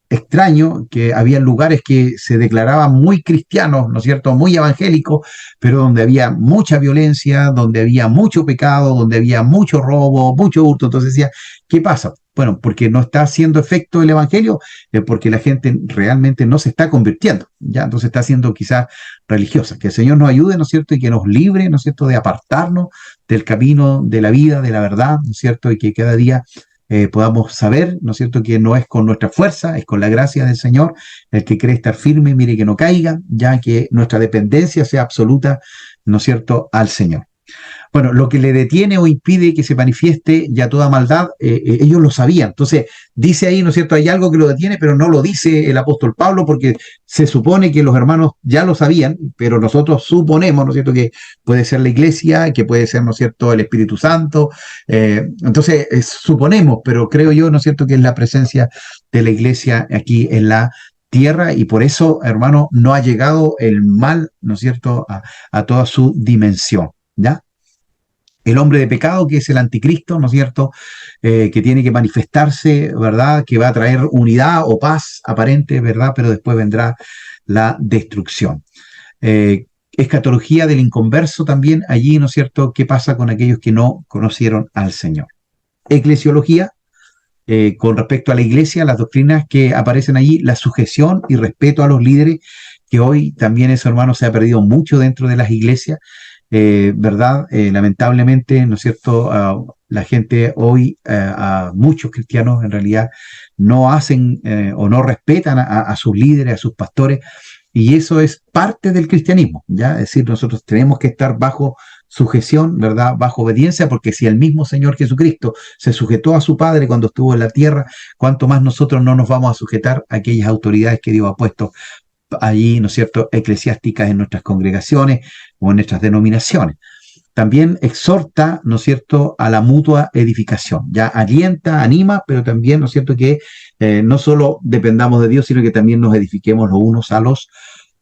extraño que había lugares que se declaraban muy cristianos, ¿no es cierto?, muy evangélicos, pero donde había mucha violencia, donde había mucho pecado, donde había mucho robo, mucho hurto. Entonces decía, ¿qué pasa? Bueno, porque no está haciendo efecto el evangelio, porque la gente realmente no se está convirtiendo, ¿ya? Entonces está siendo quizás religiosa. Que el Señor nos ayude, ¿no es cierto?, y que nos libre, ¿no es cierto?, de apartarnos del camino de la vida, de la verdad, ¿no es cierto?, y que cada día podamos saber, ¿no es cierto?, que no es con nuestra fuerza, es con la gracia del Señor. El que cree estar firme, mire que no caiga, ya que nuestra dependencia sea absoluta, ¿no es cierto?, al Señor. Bueno, lo que le detiene o impide que se manifieste ya toda maldad, ellos lo sabían. Entonces, dice ahí, ¿no es cierto?, hay algo que lo detiene, pero no lo dice el apóstol Pablo, porque se supone que los hermanos ya lo sabían, pero nosotros suponemos, ¿no es cierto?, que puede ser la iglesia, que puede ser, ¿no es cierto?, el Espíritu Santo. Entonces, suponemos, pero creo yo, ¿no es cierto?, que es la presencia de la iglesia aquí en la tierra, y por eso, hermano, no ha llegado el mal, ¿no es cierto?, a toda su dimensión, ¿ya? El hombre de pecado, que es el anticristo, ¿no es cierto?, que tiene que manifestarse, ¿verdad?, que va a traer unidad o paz aparente, ¿verdad?, pero después vendrá la destrucción. Escatología del inconverso también allí, ¿no es cierto?, ¿qué pasa con aquellos que no conocieron al Señor? Eclesiología, con respecto a la iglesia, las doctrinas que aparecen allí, la sujeción y respeto a los líderes, que hoy también eso, hermano, se ha perdido mucho dentro de las iglesias. ¿Verdad? Lamentablemente, ¿no es cierto?, la gente hoy, a muchos cristianos en realidad no hacen o no respetan a sus líderes, a sus pastores, y eso es parte del cristianismo, ¿ya? Es decir, nosotros tenemos que estar bajo sujeción, ¿verdad?, bajo obediencia, porque si el mismo Señor Jesucristo se sujetó a su Padre cuando estuvo en la tierra, ¿cuánto más nosotros no nos vamos a sujetar a aquellas autoridades que Dios ha puesto allí, ¿no es cierto?, eclesiásticas en nuestras congregaciones o en nuestras denominaciones? También exhorta, ¿no es cierto?, a la mutua edificación, ya alienta, anima, pero también, ¿no es cierto?, que no solo dependamos de Dios, sino que también nos edifiquemos los unos a los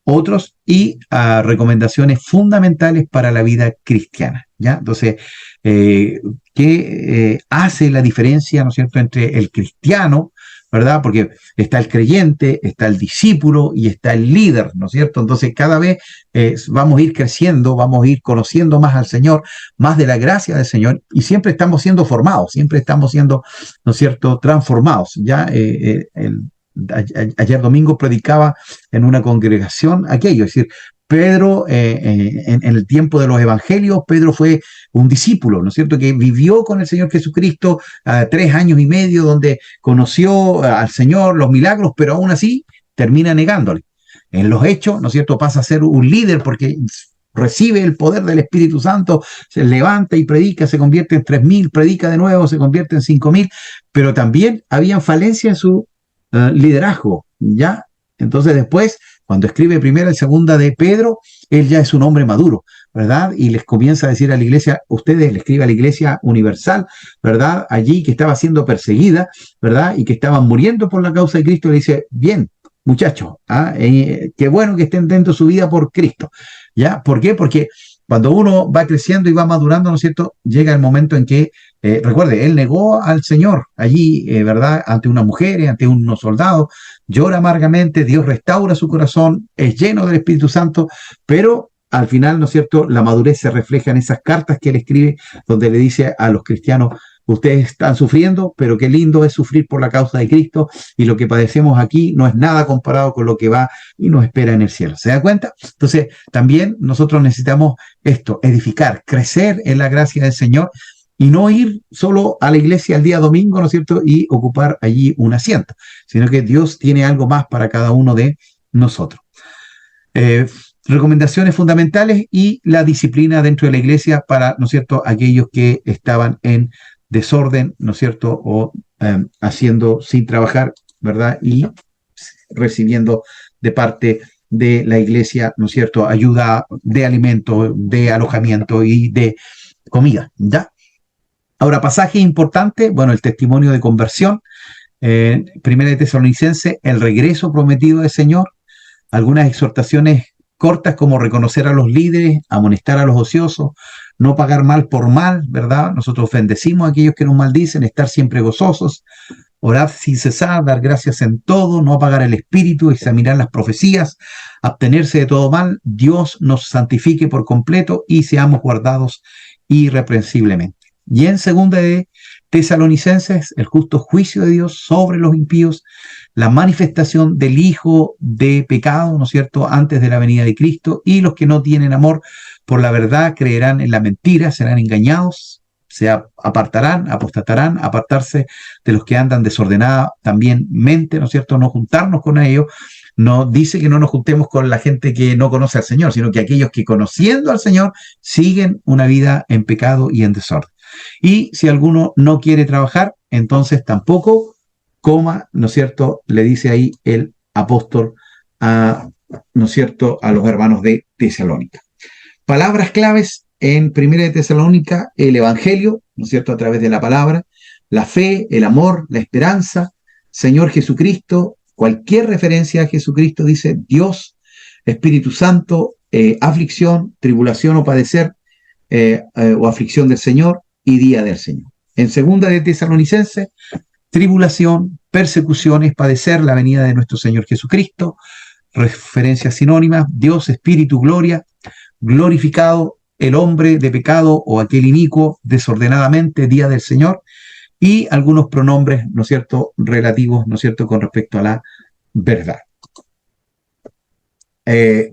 otros, y recomendaciones fundamentales para la vida cristiana, ¿ya? Entonces, ¿qué hace la diferencia, ¿no es cierto?, entre el cristiano, ¿verdad? Porque está el creyente, está el discípulo y está el líder, ¿no es cierto? Entonces cada vez vamos a ir creciendo, vamos a ir conociendo más al Señor, más de la gracia del Señor, y siempre estamos siendo formados, siempre estamos siendo, ¿no es cierto?, transformados. Ya ayer domingo predicaba en una congregación aquello, es decir, Pedro, en el tiempo de los evangelios, Pedro fue un discípulo, ¿no es cierto?, que vivió con el Señor Jesucristo 3 años y medio, donde conoció al Señor, los milagros, pero aún así termina negándole. En los hechos, ¿no es cierto?, pasa a ser un líder porque recibe el poder del Espíritu Santo, se levanta y predica, se convierte en 3.000, predica de nuevo, se convierte en 5.000, pero también había falencia en su liderazgo, ¿ya? Entonces después, cuando escribe primera y segunda de Pedro, él ya es un hombre maduro, ¿verdad? Y les comienza a decir a la iglesia, ustedes, le escribe a la iglesia universal, ¿verdad? Allí que estaba siendo perseguida, ¿verdad? Y que estaban muriendo por la causa de Cristo, le dice, bien, muchachos, qué bueno que estén dentro de su vida por Cristo, ¿ya? ¿Por qué? Porque cuando uno va creciendo y va madurando, ¿no es cierto?, llega el momento en que, recuerde, él negó al Señor allí, ¿verdad?, ante unas mujeres, ante unos soldados, llora amargamente, Dios restaura su corazón, es lleno del Espíritu Santo, pero al final, ¿no es cierto?, la madurez se refleja en esas cartas que él escribe, donde le dice a los cristianos, ustedes están sufriendo, pero qué lindo es sufrir por la causa de Cristo, y lo que padecemos aquí no es nada comparado con lo que va y nos espera en el cielo. ¿Se da cuenta? Entonces, también nosotros necesitamos esto, edificar, crecer en la gracia del Señor, y no ir solo a la iglesia el día domingo, ¿no es cierto?, y ocupar allí un asiento, sino que Dios tiene algo más para cada uno de nosotros. Recomendaciones fundamentales y la disciplina dentro de la iglesia para, ¿no es cierto?, aquellos que estaban en desorden, ¿no es cierto?, o haciendo sin trabajar, ¿verdad?, y recibiendo de parte de la iglesia, ¿no es cierto?, ayuda de alimento, de alojamiento y de comida, ¿ya? Ahora, pasaje importante, bueno, el testimonio de conversión, Primera de Tesalonicenses, el regreso prometido del Señor, algunas exhortaciones cortas como reconocer a los líderes, amonestar a los ociosos, no pagar mal por mal, ¿verdad? Nosotros bendecimos a aquellos que nos maldicen, estar siempre gozosos, orar sin cesar, dar gracias en todo, no apagar el espíritu, examinar las profecías, abstenerse de todo mal, Dios nos santifique por completo y seamos guardados irreprensiblemente. Y en segunda de Tesalonicenses, el justo juicio de Dios sobre los impíos, la manifestación del Hijo de pecado, ¿no es cierto?, antes de la venida de Cristo, y los que no tienen amor por la verdad creerán en la mentira, serán engañados, se apartarán, apostatarán, apartarse de los que andan desordenada también mente, ¿no es cierto?, no juntarnos con ellos. No dice que no nos juntemos con la gente que no conoce al Señor, sino que aquellos que conociendo al Señor siguen una vida en pecado y en desorden. Y si alguno no quiere trabajar, entonces tampoco coma, ¿no es cierto?, le dice ahí el apóstol ¿no es cierto?, a los hermanos de Tesalónica. Palabras claves en Primera de Tesalónica, el Evangelio, ¿no es cierto?, a través de la palabra, la fe, el amor, la esperanza, Señor Jesucristo, cualquier referencia a Jesucristo dice Dios, Espíritu Santo, aflicción, tribulación o padecer, o aflicción del Señor y día del Señor. En segunda de Tesalonicenses, tribulación, persecuciones, padecer, la venida de nuestro Señor Jesucristo, referencias sinónimas, Dios, Espíritu, gloria, glorificado el hombre de pecado o aquel inicuo desordenadamente, día del Señor, y algunos pronombres, ¿no es cierto?, relativos, ¿no es cierto?, con respecto a la verdad.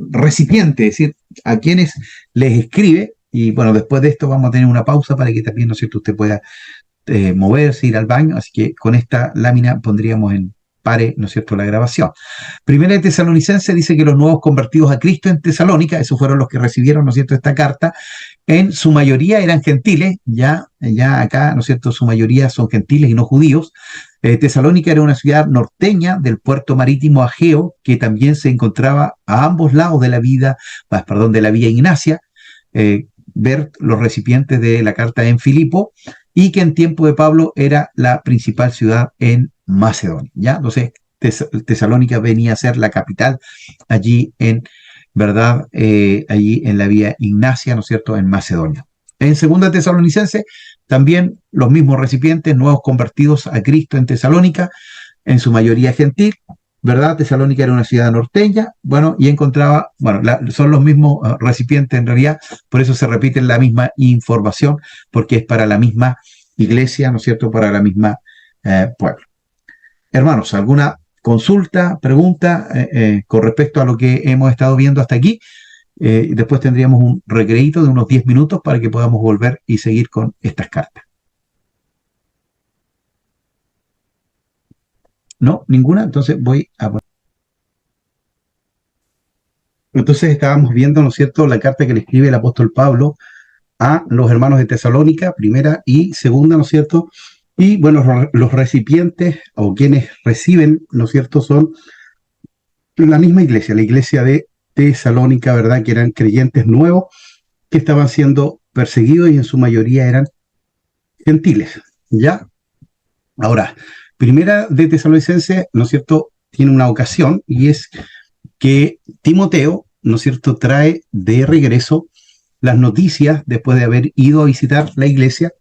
Recipiente, es decir, a quienes les escribe, y bueno, después de esto vamos a tener una pausa para que también, ¿no es cierto?, usted pueda moverse, ir al baño, así que con esta lámina pondríamos en pare, ¿no es cierto?, la grabación. Primera de Tesalonicenses dice que los nuevos convertidos a Cristo en Tesalónica, esos fueron los que recibieron, ¿no es cierto?, esta carta, en su mayoría eran gentiles, ya acá, ¿no es cierto?, su mayoría son gentiles y no judíos. Tesalónica era una ciudad norteña del puerto marítimo Ageo, que también se encontraba a ambos lados de la vía Ignacia, ver los recipientes de la carta en Filipo, y que en tiempo de Pablo era la principal ciudad en Macedonia, ¿ya? Entonces, Tesalónica venía a ser la capital allí en, ¿verdad?, allí en la vía Ignacia, ¿no es cierto?, en Macedonia. En segunda Tesalonicenses, también los mismos recipientes, nuevos convertidos a Cristo en Tesalónica, en su mayoría gentil, ¿verdad? Tesalónica era una ciudad norteña, bueno, y encontraba, bueno, son los mismos recipientes en realidad, por eso se repite la misma información, porque es para la misma iglesia, ¿no es cierto?, para la misma pueblo. Hermanos, ¿alguna consulta, pregunta con respecto a lo que hemos estado viendo hasta aquí? Después tendríamos un recreíto de unos 10 minutos para que podamos volver y seguir con estas cartas. ¿No? ¿Ninguna? Entonces voy a... Entonces estábamos viendo, ¿no es cierto?, la carta que le escribe el apóstol Pablo a los hermanos de Tesalónica, primera y segunda, ¿no es cierto? Y bueno, los recipientes o quienes reciben, ¿no es cierto?, son la misma iglesia, la iglesia de Tesalónica, ¿verdad?, que eran creyentes nuevos que estaban siendo perseguidos y en su mayoría eran gentiles, ¿ya? Ahora, primera de Tesalonicenses, ¿no es cierto?, tiene una ocasión y es que Timoteo, ¿no es cierto?, trae de regreso las noticias después de haber ido a visitar la iglesia,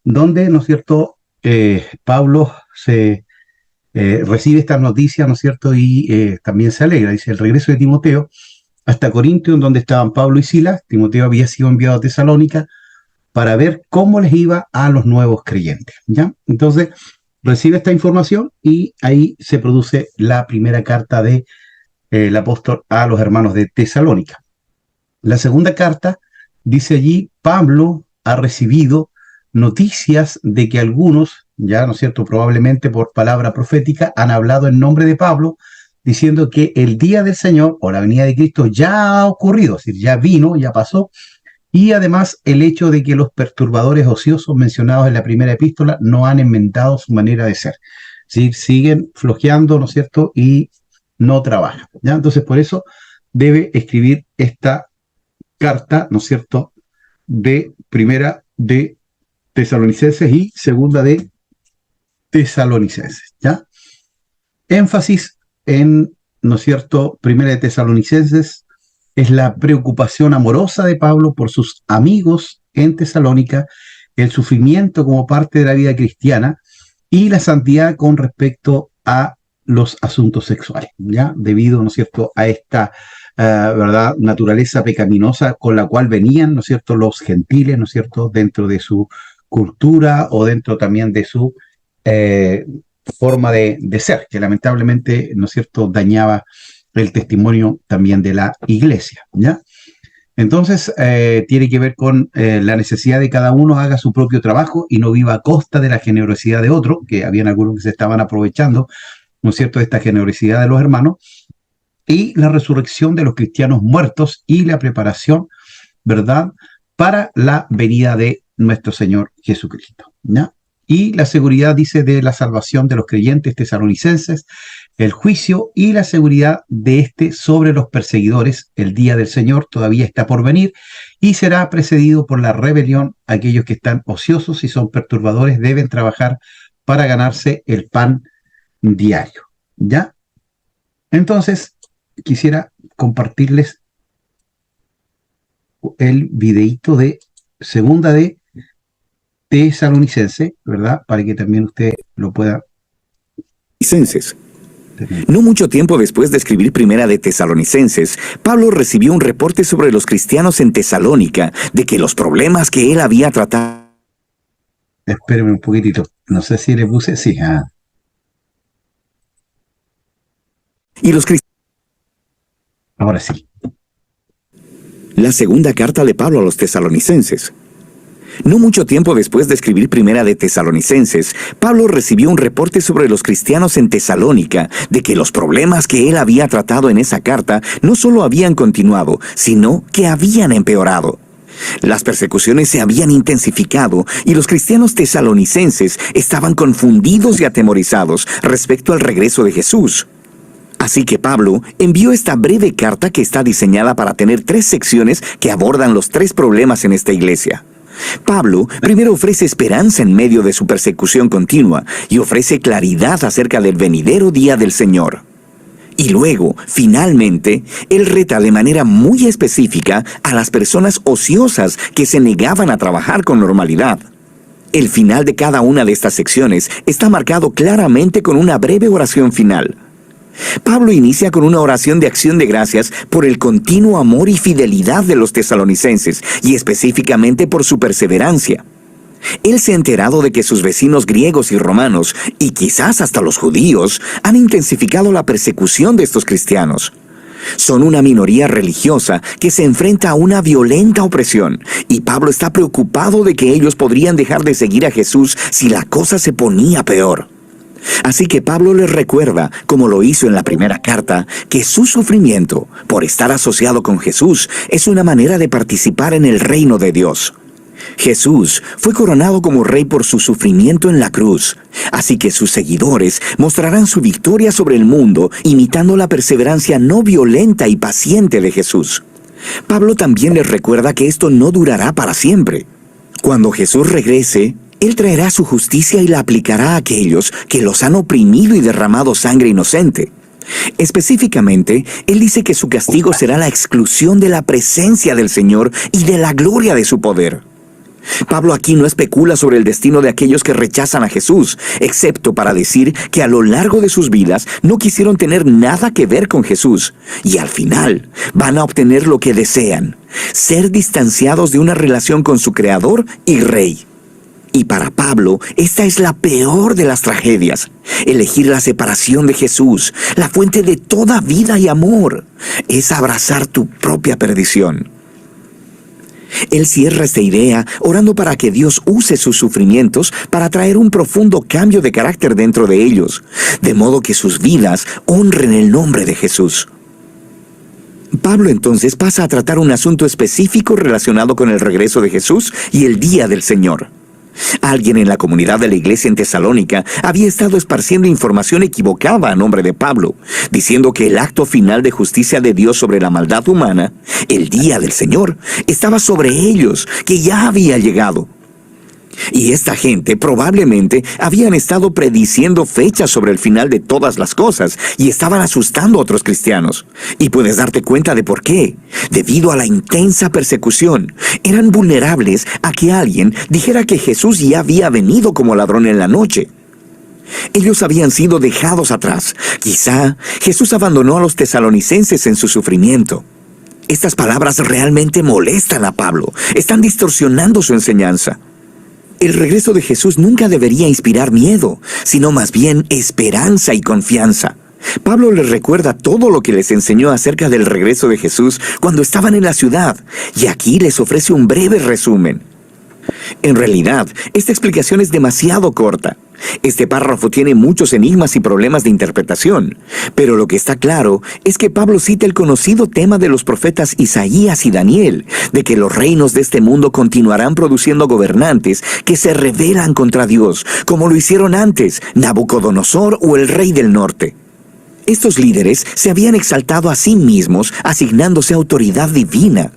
donde, ¿no es cierto?, Pablo se recibe estas noticias, ¿no es cierto?, y también se alegra. Dice, el regreso de Timoteo hasta Corintio, en donde estaban Pablo y Silas. Timoteo había sido enviado a Tesalónica para ver cómo les iba a los nuevos creyentes, ¿ya? Entonces, recibe esta información y ahí se produce la primera carta de el apóstol a los hermanos de Tesalónica. La segunda carta dice allí, Pablo ha recibido noticias de que algunos, ya, ¿no es cierto?, probablemente por palabra profética, han hablado en nombre de Pablo, diciendo que el día del Señor o la venida de Cristo ya ha ocurrido, es decir, ya vino, ya pasó, y además el hecho de que los perturbadores ociosos mencionados en la primera epístola no han enmendado su manera de ser, ¿sí? Siguen flojeando, ¿no es cierto?, y no trabajan, ¿ya? Entonces, por eso debe escribir esta carta, ¿no es cierto?, de primera de Tesalonicenses y segunda de Tesalonicenses, ¿ya? Énfasis en, ¿no es cierto?, primera de Tesalonicenses es la preocupación amorosa de Pablo por sus amigos en Tesalónica, el sufrimiento como parte de la vida cristiana y la santidad con respecto a los asuntos sexuales, ¿ya? Debido, ¿no es cierto?, a esta ¿verdad?, naturaleza pecaminosa con la cual venían, ¿no es cierto?, los gentiles, ¿no es cierto?, dentro de su cultura o dentro también de su forma de ser, que lamentablemente, ¿no es cierto?, dañaba el testimonio también de la iglesia, ¿ya? Entonces, tiene que ver con la necesidad de cada uno haga su propio trabajo y no viva a costa de la generosidad de otro, que habían algunos que se estaban aprovechando, ¿no es cierto?, de esta generosidad de los hermanos, y la resurrección de los cristianos muertos y la preparación, ¿verdad?, para la venida de nuestro Señor Jesucristo, ¿ya? Y la seguridad, dice, de la salvación de los creyentes tesalonicenses, el juicio y la seguridad de este sobre los perseguidores. El día del Señor todavía está por venir y será precedido por la rebelión. Aquellos que están ociosos y son perturbadores deben trabajar para ganarse el pan diario, ¿ya? Entonces, quisiera compartirles el videíto de segunda de Tesalonicense, ¿verdad? Para que también usted lo pueda... Tesalonicenses. No mucho tiempo después de escribir primera de Tesalonicenses, Pablo recibió un reporte sobre los cristianos en Tesalónica, de que los problemas que él había tratado... Espéreme un poquitito, no sé si le puse... Sí, Y los cristianos... Ahora sí. La segunda carta de Pablo a los tesalonicenses. No mucho tiempo después de escribir primera de Tesalonicenses, Pablo recibió un reporte sobre los cristianos en Tesalónica, de que los problemas que él había tratado en esa carta no solo habían continuado, sino que habían empeorado. Las persecuciones se habían intensificado y los cristianos tesalonicenses estaban confundidos y atemorizados respecto al regreso de Jesús. Así que Pablo envió esta breve carta que está diseñada para tener 3 secciones que abordan los 3 problemas en esta iglesia. Pablo primero ofrece esperanza en medio de su persecución continua y ofrece claridad acerca del venidero día del Señor. Y luego, finalmente, él reta de manera muy específica a las personas ociosas que se negaban a trabajar con normalidad. El final de cada una de estas secciones está marcado claramente con una breve oración final. Pablo inicia con una oración de acción de gracias por el continuo amor y fidelidad de los tesalonicenses, y específicamente por su perseverancia. Él se ha enterado de que sus vecinos griegos y romanos, y quizás hasta los judíos, han intensificado la persecución de estos cristianos. Son una minoría religiosa que se enfrenta a una violenta opresión, y Pablo está preocupado de que ellos podrían dejar de seguir a Jesús si la cosa se ponía peor. Así que Pablo les recuerda, como lo hizo en la primera carta, que su sufrimiento por estar asociado con Jesús es una manera de participar en el reino de Dios. Jesús fue coronado como rey por su sufrimiento en la cruz, así que sus seguidores mostrarán su victoria sobre el mundo imitando la perseverancia no violenta y paciente de Jesús. Pablo también les recuerda que esto no durará para siempre. Cuando Jesús regrese, Él traerá su justicia y la aplicará a aquellos que los han oprimido y derramado sangre inocente. Específicamente, Él dice que su castigo será la exclusión de la presencia del Señor y de la gloria de su poder. Pablo aquí no especula sobre el destino de aquellos que rechazan a Jesús, excepto para decir que a lo largo de sus vidas no quisieron tener nada que ver con Jesús, y al final van a obtener lo que desean: ser distanciados de una relación con su Creador y Rey. Y para Pablo, esta es la peor de las tragedias: elegir la separación de Jesús, la fuente de toda vida y amor, es abrazar tu propia perdición. Él cierra esta idea orando para que Dios use sus sufrimientos para traer un profundo cambio de carácter dentro de ellos, de modo que sus vidas honren el nombre de Jesús. Pablo entonces pasa a tratar un asunto específico relacionado con el regreso de Jesús y el día del Señor. Alguien en la comunidad de la iglesia en Tesalónica había estado esparciendo información equivocada a nombre de Pablo, diciendo que el acto final de justicia de Dios sobre la maldad humana, el día del Señor, estaba sobre ellos, que ya había llegado. Y esta gente probablemente habían estado prediciendo fechas sobre el final de todas las cosas y estaban asustando a otros cristianos. Y puedes darte cuenta de por qué. Debido a la intensa persecución, eran vulnerables a que alguien dijera que Jesús ya había venido como ladrón en la noche. Ellos habían sido dejados atrás. Quizá Jesús abandonó a los tesalonicenses en su sufrimiento. Estas palabras realmente molestan a Pablo. Están distorsionando su enseñanza. El regreso de Jesús nunca debería inspirar miedo, sino más bien esperanza y confianza. Pablo les recuerda todo lo que les enseñó acerca del regreso de Jesús cuando estaban en la ciudad, y aquí les ofrece un breve resumen. En realidad, esta explicación es demasiado corta. Este párrafo tiene muchos enigmas y problemas de interpretación, pero lo que está claro es que Pablo cita el conocido tema de los profetas Isaías y Daniel, de que los reinos de este mundo continuarán produciendo gobernantes que se rebelan contra Dios, como lo hicieron antes Nabucodonosor o el rey del norte. Estos líderes se habían exaltado a sí mismos, asignándose autoridad divina.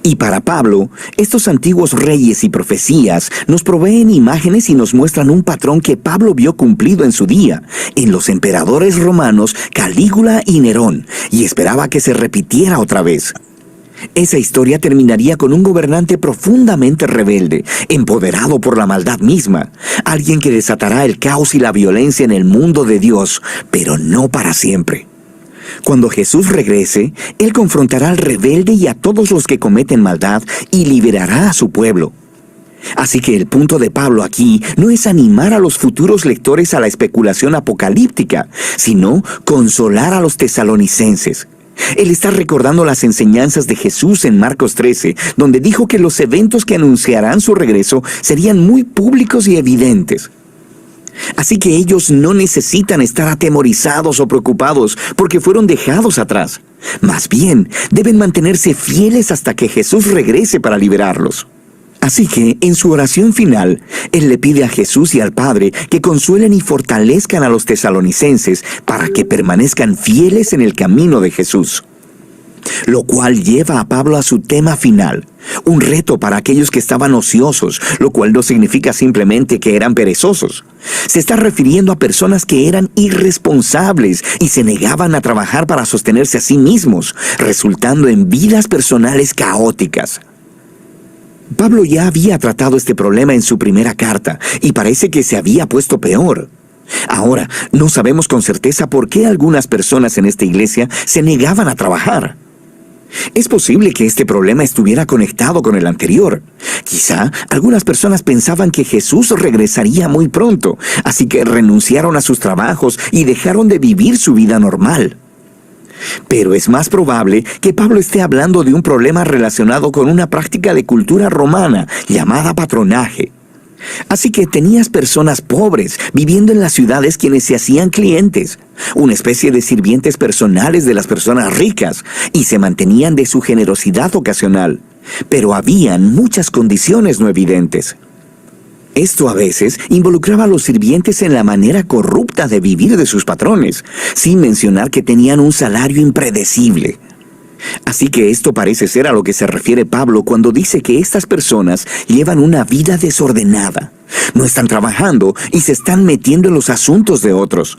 Y para Pablo, estos antiguos reyes y profecías nos proveen imágenes y nos muestran un patrón que Pablo vio cumplido en su día, en los emperadores romanos Calígula y Nerón, y esperaba que se repitiera otra vez. Esa historia terminaría con un gobernante profundamente rebelde, empoderado por la maldad misma, alguien que desatará el caos y la violencia en el mundo de Dios, pero no para siempre. Cuando Jesús regrese, Él confrontará al rebelde y a todos los que cometen maldad y liberará a su pueblo. Así que el punto de Pablo aquí no es animar a los futuros lectores a la especulación apocalíptica, sino consolar a los tesalonicenses. Él está recordando las enseñanzas de Jesús en Marcos 13, donde dijo que los eventos que anunciarán su regreso serían muy públicos y evidentes. Así que ellos no necesitan estar atemorizados o preocupados porque fueron dejados atrás. Más bien, deben mantenerse fieles hasta que Jesús regrese para liberarlos. Así que, en su oración final, Él le pide a Jesús y al Padre que consuelen y fortalezcan a los tesalonicenses para que permanezcan fieles en el camino de Jesús. Lo cual lleva a Pablo a su tema final, un reto para aquellos que estaban ociosos, lo cual no significa simplemente que eran perezosos. Se está refiriendo a personas que eran irresponsables y se negaban a trabajar para sostenerse a sí mismos, resultando en vidas personales caóticas. Pablo ya había tratado este problema en su primera carta y parece que se había puesto peor. Ahora, no sabemos con certeza por qué algunas personas en esta iglesia se negaban a trabajar. Es posible que este problema estuviera conectado con el anterior. Quizá algunas personas pensaban que Jesús regresaría muy pronto, así que renunciaron a sus trabajos y dejaron de vivir su vida normal. Pero es más probable que Pablo esté hablando de un problema relacionado con una práctica de cultura romana llamada patronaje. Así que tenías personas pobres viviendo en las ciudades quienes se hacían clientes, una especie de sirvientes personales de las personas ricas, y se mantenían de su generosidad ocasional. Pero habían muchas condiciones no evidentes. Esto a veces involucraba a los sirvientes en la manera corrupta de vivir de sus patrones, sin mencionar que tenían un salario impredecible. Así que esto parece ser a lo que se refiere Pablo cuando dice que estas personas llevan una vida desordenada. No están trabajando y se están metiendo en los asuntos de otros.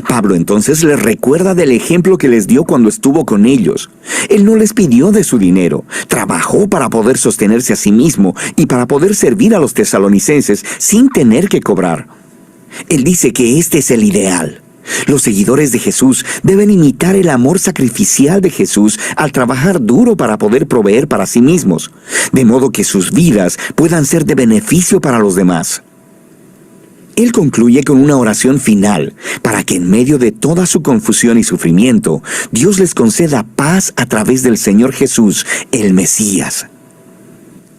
Pablo entonces les recuerda del ejemplo que les dio cuando estuvo con ellos. Él no les pidió de su dinero, trabajó para poder sostenerse a sí mismo y para poder servir a los tesalonicenses sin tener que cobrar. Él dice que este es el ideal. Los seguidores de Jesús deben imitar el amor sacrificial de Jesús al trabajar duro para poder proveer para sí mismos, de modo que sus vidas puedan ser de beneficio para los demás. Él concluye con una oración final para que en medio de toda su confusión y sufrimiento, Dios les conceda paz a través del Señor Jesús, el Mesías.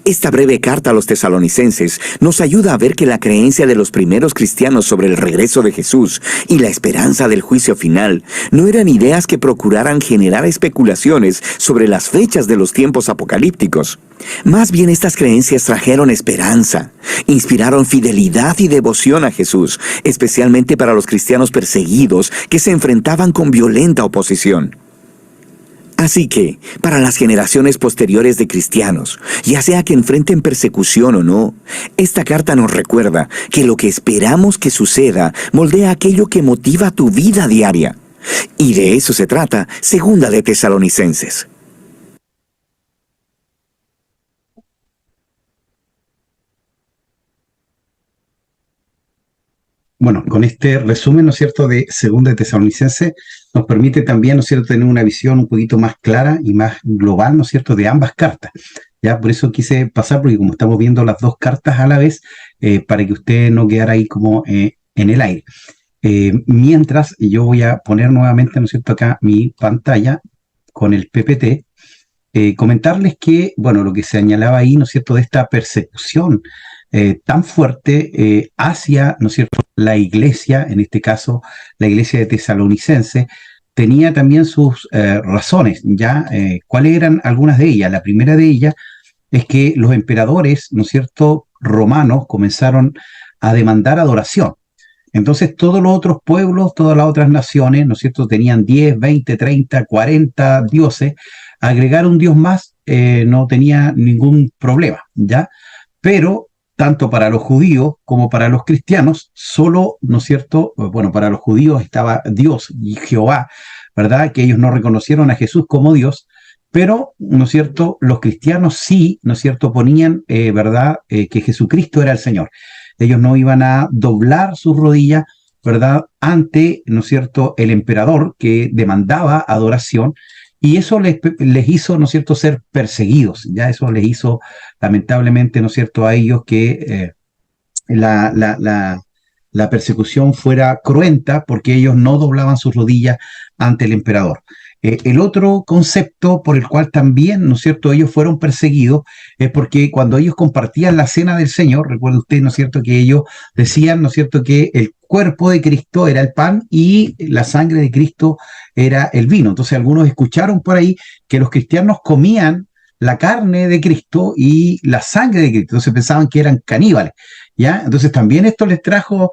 Esta breve carta a los tesalonicenses nos ayuda a ver que la creencia de los primeros cristianos sobre el regreso de Jesús y la esperanza del juicio final no eran ideas que procuraran generar especulaciones sobre las fechas de los tiempos apocalípticos. Más bien estas creencias trajeron esperanza, inspiraron fidelidad y devoción a Jesús, especialmente para los cristianos perseguidos que se enfrentaban con violenta oposición. Así que, para las generaciones posteriores de cristianos, ya sea que enfrenten persecución o no, esta carta nos recuerda que lo que esperamos que suceda moldea aquello que motiva tu vida diaria. Y de eso se trata Segunda de Tesalonicenses. Bueno, con este resumen, ¿no es cierto?, de Segunda de Tesalonicenses, nos permite también, ¿no es cierto?, tener una visión un poquito más clara y más global, ¿no es cierto?, de ambas cartas. Ya, por eso quise pasar, porque como estamos viendo las dos cartas a la vez, para que usted no quedara ahí como en el aire. Mientras, yo voy a poner nuevamente, ¿no es cierto?, acá mi pantalla con el PPT, comentarles que, bueno, lo que se señalaba ahí, ¿no es cierto?, de esta persecución tan fuerte hacia, ¿no es cierto?, la iglesia, en este caso la iglesia de Tesalonicense, tenía también sus razones, ¿ya? ¿Cuáles eran algunas de ellas? La primera de ellas es que los emperadores, ¿no es cierto?, romanos comenzaron a demandar adoración. Entonces todos los otros pueblos, todas las otras naciones, ¿no es cierto?, tenían 10, 20, 30, 40 dioses. Agregar un dios más no tenía ningún problema, ¿ya? Pero tanto para los judíos como para los cristianos, solo, ¿no es cierto?, bueno, para los judíos estaba Dios y Jehová, ¿verdad?, que ellos no reconocieron a Jesús como Dios, pero, ¿no es cierto?, los cristianos sí, ¿no es cierto?, ponían, ¿verdad?, que Jesucristo era el Señor. Ellos no iban a doblar sus rodillas, ¿verdad?, ante, ¿no es cierto?, el emperador que demandaba adoración. Y eso les hizo, ¿no es cierto?, ser perseguidos. Ya eso les hizo, lamentablemente, ¿no es cierto?, a ellos que la persecución fuera cruenta, porque ellos no doblaban sus rodillas ante el emperador. El otro concepto por el cual también, ¿no es cierto?, ellos fueron perseguidos es porque cuando ellos compartían la cena del Señor, recuerda usted, ¿no es cierto?, que ellos decían, ¿no es cierto?, que el cuerpo de Cristo era el pan y la sangre de Cristo era el vino. Entonces algunos escucharon por ahí que los cristianos comían la carne de Cristo y la sangre de Cristo, entonces pensaban que eran caníbales, ¿ya? Entonces también esto les trajo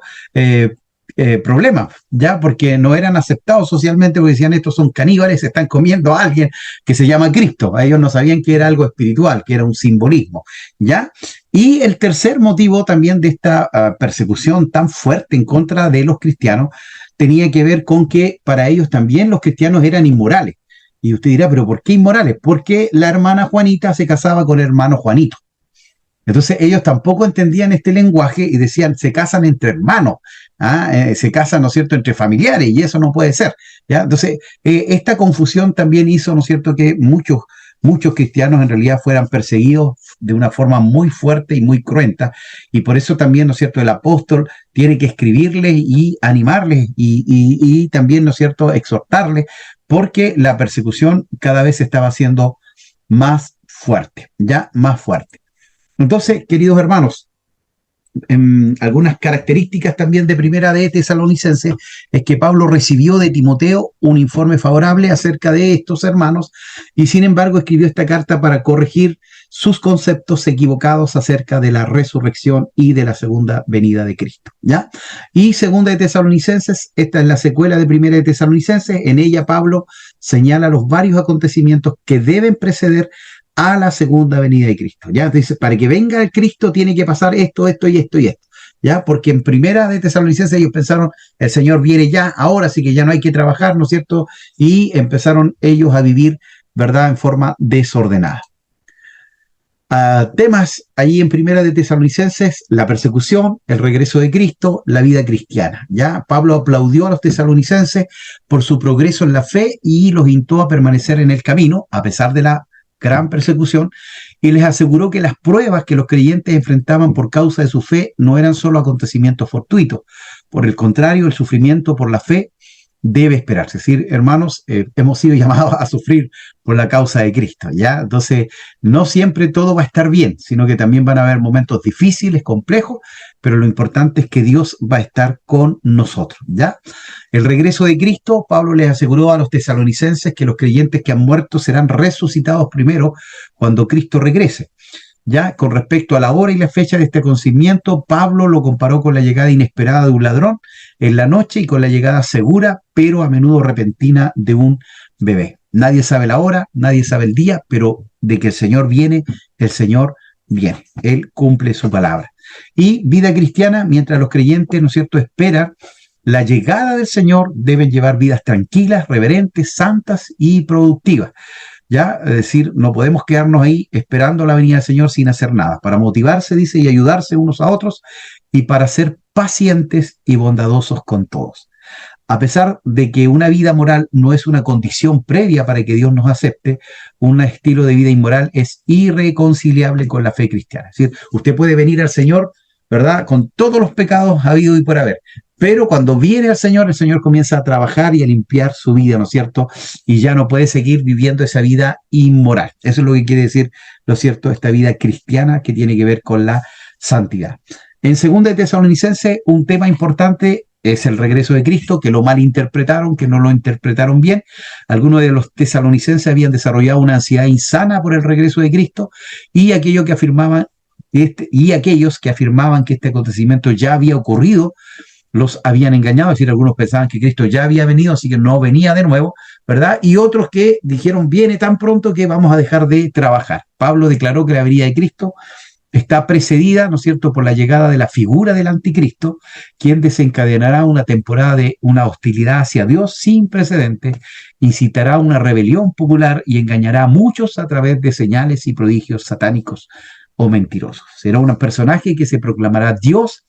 problemas, ¿ya? Porque no eran aceptados socialmente, porque decían, estos son caníbales, están comiendo a alguien que se llama Cristo. A ellos no sabían que era algo espiritual, que era un simbolismo, ¿ya? Y el tercer motivo también de esta persecución tan fuerte en contra de los cristianos tenía que ver con que para ellos también los cristianos eran inmorales. Y usted dirá, ¿pero por qué inmorales? Porque la hermana Juanita se casaba con el hermano Juanito. Entonces ellos tampoco entendían este lenguaje y decían, se casan entre hermanos, se casan, ¿no es cierto?, entre familiares, y eso no puede ser, ¿ya? Entonces esta confusión también hizo, ¿no es cierto?, que muchos muchos cristianos en realidad fueran perseguidos de una forma muy fuerte y muy cruenta, y por eso también, ¿no es cierto?, el apóstol tiene que escribirles y animarles y también, ¿no es cierto?, exhortarles, porque la persecución cada vez se estaba haciendo más fuerte, ya más fuerte. Entonces, queridos hermanos, algunas características también de Primera de Tesalonicenses es que Pablo recibió de Timoteo un informe favorable acerca de estos hermanos y sin embargo escribió esta carta para corregir sus conceptos equivocados acerca de la resurrección y de la segunda venida de Cristo, ¿ya? Y Segunda de Tesalonicenses, esta es la secuela de Primera de Tesalonicenses. En ella Pablo señala los varios acontecimientos que deben preceder a la segunda venida de Cristo. Ya dice, para que venga el Cristo tiene que pasar esto, esto y esto y esto. Ya, porque en Primera de Tesalonicenses ellos pensaron, el Señor viene ya, ahora sí que ya no hay que trabajar, ¿no es cierto? Y empezaron ellos a vivir, ¿verdad?, en forma desordenada. Temas ahí en Primera de Tesalonicenses: la persecución, el regreso de Cristo, la vida cristiana. Ya Pablo aplaudió a los tesalonicenses por su progreso en la fe y los instó a permanecer en el camino, a pesar de la gran persecución, y les aseguró que las pruebas que los creyentes enfrentaban por causa de su fe no eran solo acontecimientos fortuitos. Por el contrario, el sufrimiento por la fe debe esperarse. Es decir, hermanos, hemos sido llamados a sufrir por la causa de Cristo, ¿ya? Entonces, no siempre todo va a estar bien, sino que también van a haber momentos difíciles, complejos, pero lo importante es que Dios va a estar con nosotros, ¿ya? El regreso de Cristo, Pablo les aseguró a los tesalonicenses que los creyentes que han muerto serán resucitados primero cuando Cristo regrese. Ya, con respecto a la hora y la fecha de este acontecimiento, Pablo lo comparó con la llegada inesperada de un ladrón en la noche y con la llegada segura, pero a menudo repentina, de un bebé. Nadie sabe la hora, nadie sabe el día, pero de que el Señor viene, el Señor viene. Él cumple su palabra. Y vida cristiana, mientras los creyentes, ¿no es cierto?, esperan la llegada del Señor, deben llevar vidas tranquilas, reverentes, santas y productivas. Ya, es decir, no podemos quedarnos ahí esperando la venida del Señor sin hacer nada. Para motivarse, dice, y ayudarse unos a otros, y para ser pacientes y bondadosos con todos. A pesar de que una vida moral no es una condición previa para que Dios nos acepte, un estilo de vida inmoral es irreconciliable con la fe cristiana. Es decir, usted puede venir al Señor, ¿verdad?, con todos los pecados habidos y por haber. Pero cuando viene el Señor comienza a trabajar y a limpiar su vida, ¿no es cierto? Y ya no puede seguir viviendo esa vida inmoral. Eso es lo que quiere decir, ¿no es cierto?, esta vida cristiana que tiene que ver con la santidad. En Segunda de Tesalonicenses, un tema importante es el regreso de Cristo, que lo malinterpretaron, que no lo interpretaron bien. Algunos de los tesalonicenses habían desarrollado una ansiedad insana por el regreso de Cristo, y aquellos que afirmaban que este acontecimiento ya había ocurrido, los habían engañado. Es decir, algunos pensaban que Cristo ya había venido, así que no venía de nuevo, ¿verdad? Y otros que dijeron, viene tan pronto que vamos a dejar de trabajar. Pablo declaró que la venida de Cristo está precedida, ¿no es cierto?, por la llegada de la figura del anticristo, quien desencadenará una temporada de una hostilidad hacia Dios sin precedentes, incitará una rebelión popular y engañará a muchos a través de señales y prodigios satánicos o mentirosos. Será un personaje que se proclamará Dios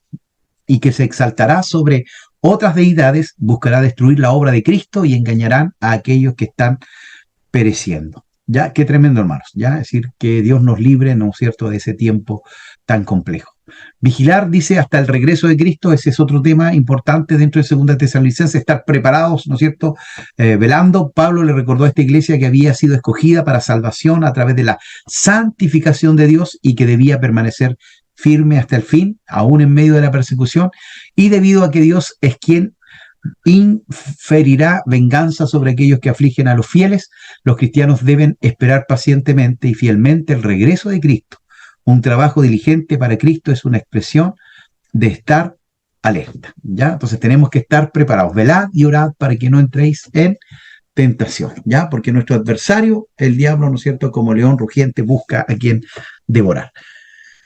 y que se exaltará sobre otras deidades, buscará destruir la obra de Cristo y engañarán a aquellos que están pereciendo. Ya, qué tremendo, hermanos. Ya, es decir, que Dios nos libre, ¿no es cierto?, de ese tiempo tan complejo. Vigilar, dice, hasta el regreso de Cristo. Ese es otro tema importante dentro de Segunda Tesalonicenses, estar preparados, ¿no es cierto?, velando. Pablo le recordó a esta iglesia que había sido escogida para salvación a través de la santificación de Dios y que debía permanecer firme hasta el fin, aún en medio de la persecución, y debido a que Dios es quien inferirá venganza sobre aquellos que afligen a los fieles, los cristianos deben esperar pacientemente y fielmente el regreso de Cristo. Un trabajo diligente para Cristo es una expresión de estar alerta, ¿ya? Entonces tenemos que estar preparados. Velad y orad para que no entréis en tentación, ¿ya? Porque nuestro adversario, el diablo, ¿no es cierto?, como león rugiente, busca a quien devorar.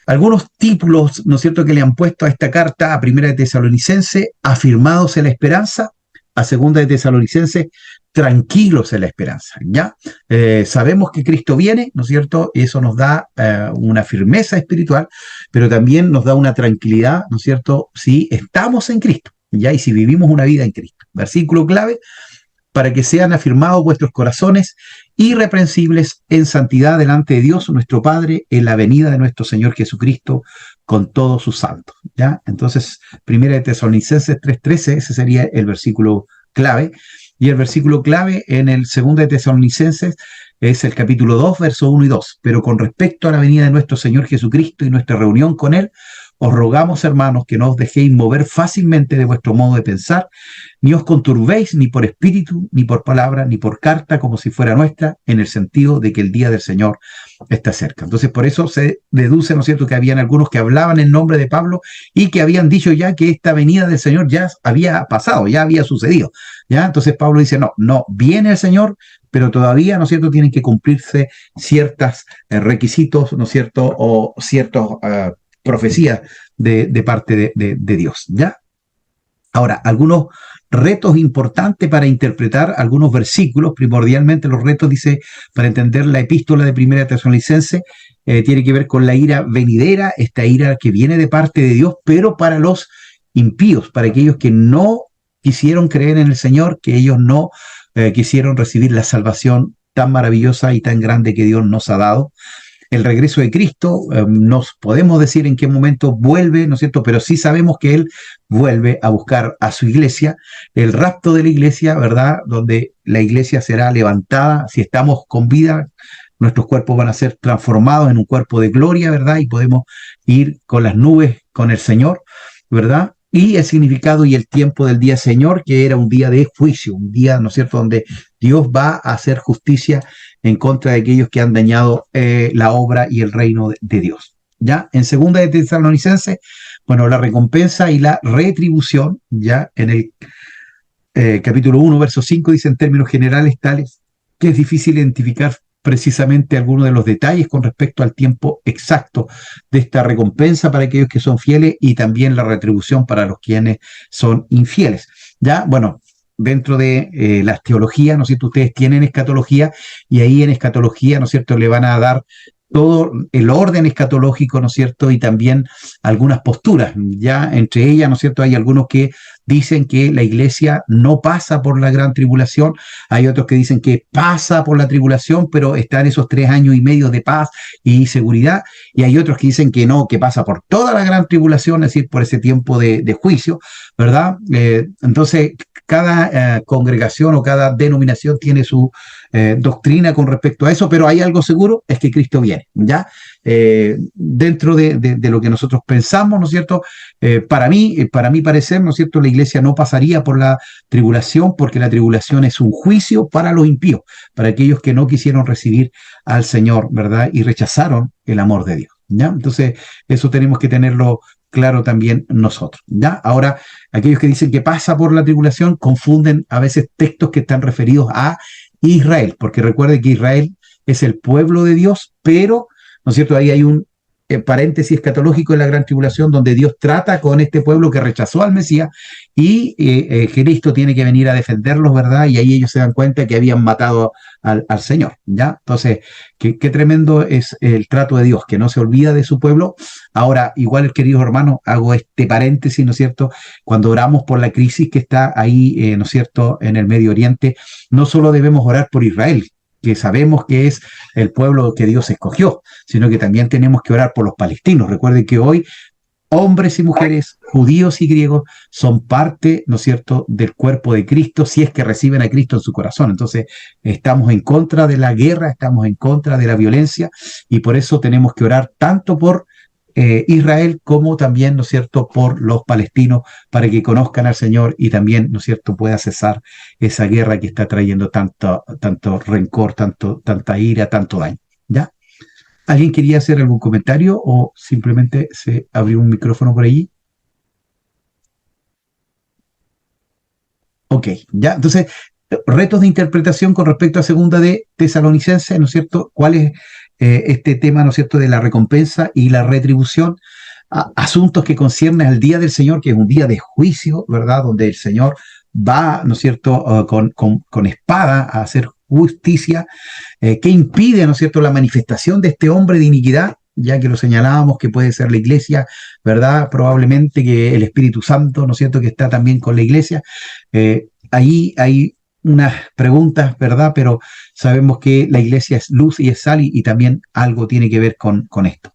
Algunos títulos, ¿no es cierto?, que le han puesto a esta carta, a Primera de Tesalonicenses: afirmados en la esperanza; a Segunda de Tesalonicenses, tranquilos en la esperanza, ¿ya? Sabemos que Cristo viene, ¿no es cierto? Y eso nos da una firmeza espiritual, pero también nos da una tranquilidad, ¿no es cierto?, si estamos en Cristo, ¿ya? Y si vivimos una vida en Cristo. Versículo clave: para que sean afirmados vuestros corazones irreprensibles en santidad delante de Dios nuestro Padre en la venida de nuestro Señor Jesucristo con todos sus santos. ¿Ya? Entonces, 1 de Tesalonicenses 3:13, ese sería el versículo clave. Y el versículo clave en el 2 de Tesalonicenses es el capítulo 2, versos 1 y 2. Pero con respecto a la venida de nuestro Señor Jesucristo y nuestra reunión con Él, os rogamos, hermanos, que no os dejéis mover fácilmente de vuestro modo de pensar, ni os conturbéis ni por espíritu, ni por palabra, ni por carta, como si fuera nuestra, en el sentido de que el día del Señor está cerca. Entonces, por eso se deduce, ¿no es cierto?, que habían algunos que hablaban en nombre de Pablo y que habían dicho ya que esta venida del Señor ya había pasado, ya había sucedido. ¿Ya? Entonces Pablo dice, no, viene el Señor, pero todavía, ¿no es cierto?, tienen que cumplirse ciertos requisitos, ¿no es cierto?, o ciertas profecías de parte de Dios, ¿ya? Ahora, algunos retos importantes para interpretar algunos versículos, primordialmente los retos, dice, para entender la epístola de 1 Tesalonicenses, tiene que ver con la ira venidera, esta ira que viene de parte de Dios, pero para los impíos, para aquellos que no quisieron creer en el Señor, que ellos no quisieron recibir la salvación tan maravillosa y tan grande que Dios nos ha dado. El regreso de Cristo, nos podemos decir en qué momento vuelve, ¿no es cierto? Pero sí sabemos que Él vuelve a buscar a su iglesia, el rapto de la iglesia, ¿verdad? Donde la iglesia será levantada, si estamos con vida, nuestros cuerpos van a ser transformados en un cuerpo de gloria, ¿verdad? Y podemos ir con las nubes con el Señor, ¿verdad? Y el significado y el tiempo del día Señor, que era un día de juicio, un día, ¿no es cierto?, donde Dios va a hacer justicia en contra de aquellos que han dañado la obra y el reino de Dios. Ya en 2 de Tesalonicenses, bueno, la recompensa y la retribución, ya en el capítulo 1, verso 5, dice en términos generales tales que es difícil identificar precisamente algunos de los detalles con respecto al tiempo exacto de esta recompensa para aquellos que son fieles y también la retribución para los quienes son infieles. Ya, bueno, dentro de las teologías, ¿no es cierto?, ustedes tienen escatología y ahí en escatología, ¿no es cierto?, le van a dar todo el orden escatológico, ¿no es cierto?, y también algunas posturas. Ya entre ellas, ¿no es cierto?, hay algunos que dicen que la iglesia no pasa por la gran tribulación, hay otros que dicen que pasa por la tribulación, pero está en esos 3 años y medio de paz y seguridad, y hay otros que dicen que no, que pasa por toda la gran tribulación, es decir, por ese tiempo de juicio, ¿verdad? Entonces, cada congregación o cada denominación tiene su doctrina con respecto a eso, pero hay algo seguro, es que Cristo viene, ¿ya? Dentro de lo que nosotros pensamos, ¿no es cierto? Para mi parecer, ¿no es cierto?, la iglesia no pasaría por la tribulación, porque la tribulación es un juicio para los impíos, para aquellos que no quisieron recibir al Señor, ¿verdad? Y rechazaron el amor de Dios, ¿ya? Entonces, eso tenemos que tenerlo claro también nosotros, ¿ya? Ahora, aquellos que dicen que pasa por la tribulación confunden a veces textos que están referidos a Israel, porque recuerden que Israel es el pueblo de Dios, pero, ¿no es cierto?, ahí hay un paréntesis escatológico en la gran tribulación donde Dios trata con este pueblo que rechazó al Mesías y Cristo tiene que venir a defenderlos, ¿verdad? Y ahí ellos se dan cuenta que habían matado al Señor, ¿ya? Entonces, qué tremendo es el trato de Dios, que no se olvida de su pueblo. Ahora, igual, queridos hermanos, hago este paréntesis, ¿no es cierto? Cuando oramos por la crisis que está ahí, ¿no es cierto?, en el Medio Oriente, no solo debemos orar por Israel, que sabemos que es el pueblo que Dios escogió, sino que también tenemos que orar por los palestinos. Recuerden que hoy hombres y mujeres, judíos y griegos, son parte, ¿no es cierto?, del cuerpo de Cristo, si es que reciben a Cristo en su corazón. Entonces, estamos en contra de la guerra, estamos en contra de la violencia, y por eso tenemos que orar tanto por Israel como también, ¿no es cierto?, por los palestinos, para que conozcan al Señor y también, ¿no es cierto?, pueda cesar esa guerra que está trayendo tanto rencor, tanta ira, tanto daño, ¿ya? ¿Alguien quería hacer algún comentario o simplemente se abrió un micrófono por allí? Ok, ya, entonces, retos de interpretación con respecto a 2 de Tesalonicenses, ¿no es cierto? ¿Cuál es este tema, ¿no es cierto?, de la recompensa y la retribución? Asuntos que conciernen al día del Señor, que es un día de juicio, ¿verdad?, donde el Señor va, ¿no es cierto?, con espada a hacer justicia, que impide, ¿no es cierto?, la manifestación de este hombre de iniquidad, ya que lo señalábamos que puede ser la iglesia, ¿verdad? Probablemente que el Espíritu Santo, ¿no es cierto?, que está también con la iglesia. Ahí hay unas preguntas, ¿verdad? Pero sabemos que la iglesia es luz y es sal y también algo tiene que ver con esto.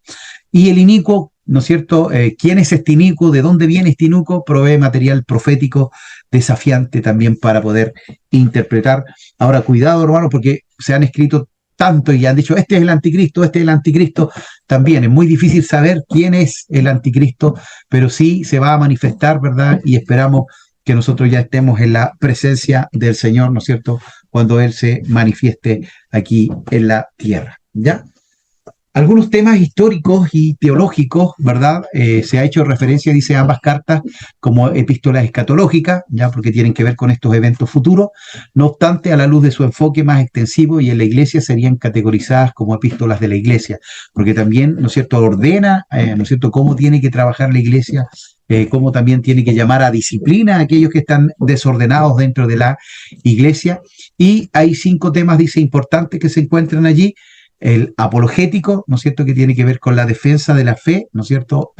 Y el inicuo, ¿no es cierto? ¿Quién es este inicuo? ¿De dónde viene este inicuo? Provee material profético desafiante también para poder interpretar. Ahora, cuidado, hermano, porque se han escrito tanto y han dicho, este es el anticristo, este es el anticristo. También es muy difícil saber quién es el anticristo, pero sí se va a manifestar, ¿verdad? Y esperamos que nosotros ya estemos en la presencia del Señor, ¿no es cierto? Cuando Él se manifieste aquí en la tierra, ¿ya? Algunos temas históricos y teológicos, ¿verdad? Se ha hecho referencia, dice, a ambas cartas como epístolas escatológicas, ya porque tienen que ver con estos eventos futuros. No obstante, a la luz de su enfoque más extensivo y en la iglesia serían categorizadas como epístolas de la iglesia, porque también, ¿no es cierto?, ordena, ¿no es cierto?, cómo tiene que trabajar la iglesia, cómo también tiene que llamar a disciplina a aquellos que están desordenados dentro de la iglesia. Y hay 5 temas, dice, importantes que se encuentran allí. El apologético, ¿no es cierto?, que tiene que ver con la defensa de la fe, ¿no es cierto?,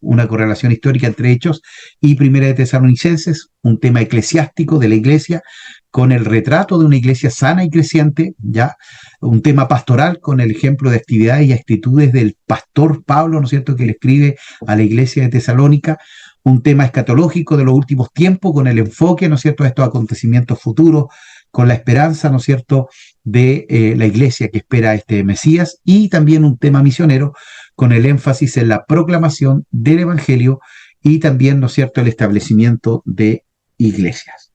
una correlación histórica entre Hechos y Primera de Tesalonicenses, un tema eclesiástico de la iglesia, con el retrato de una iglesia sana y creciente, ya, un tema pastoral con el ejemplo de actividades y actitudes del pastor Pablo, ¿no es cierto?, que le escribe a la iglesia de Tesalónica, un tema escatológico de los últimos tiempos, con el enfoque, ¿no es cierto?, a estos acontecimientos futuros, con la esperanza, ¿no es cierto?, de la iglesia que espera a este Mesías, y también un tema misionero con el énfasis en la proclamación del Evangelio y también, ¿no es cierto?, el establecimiento de iglesias.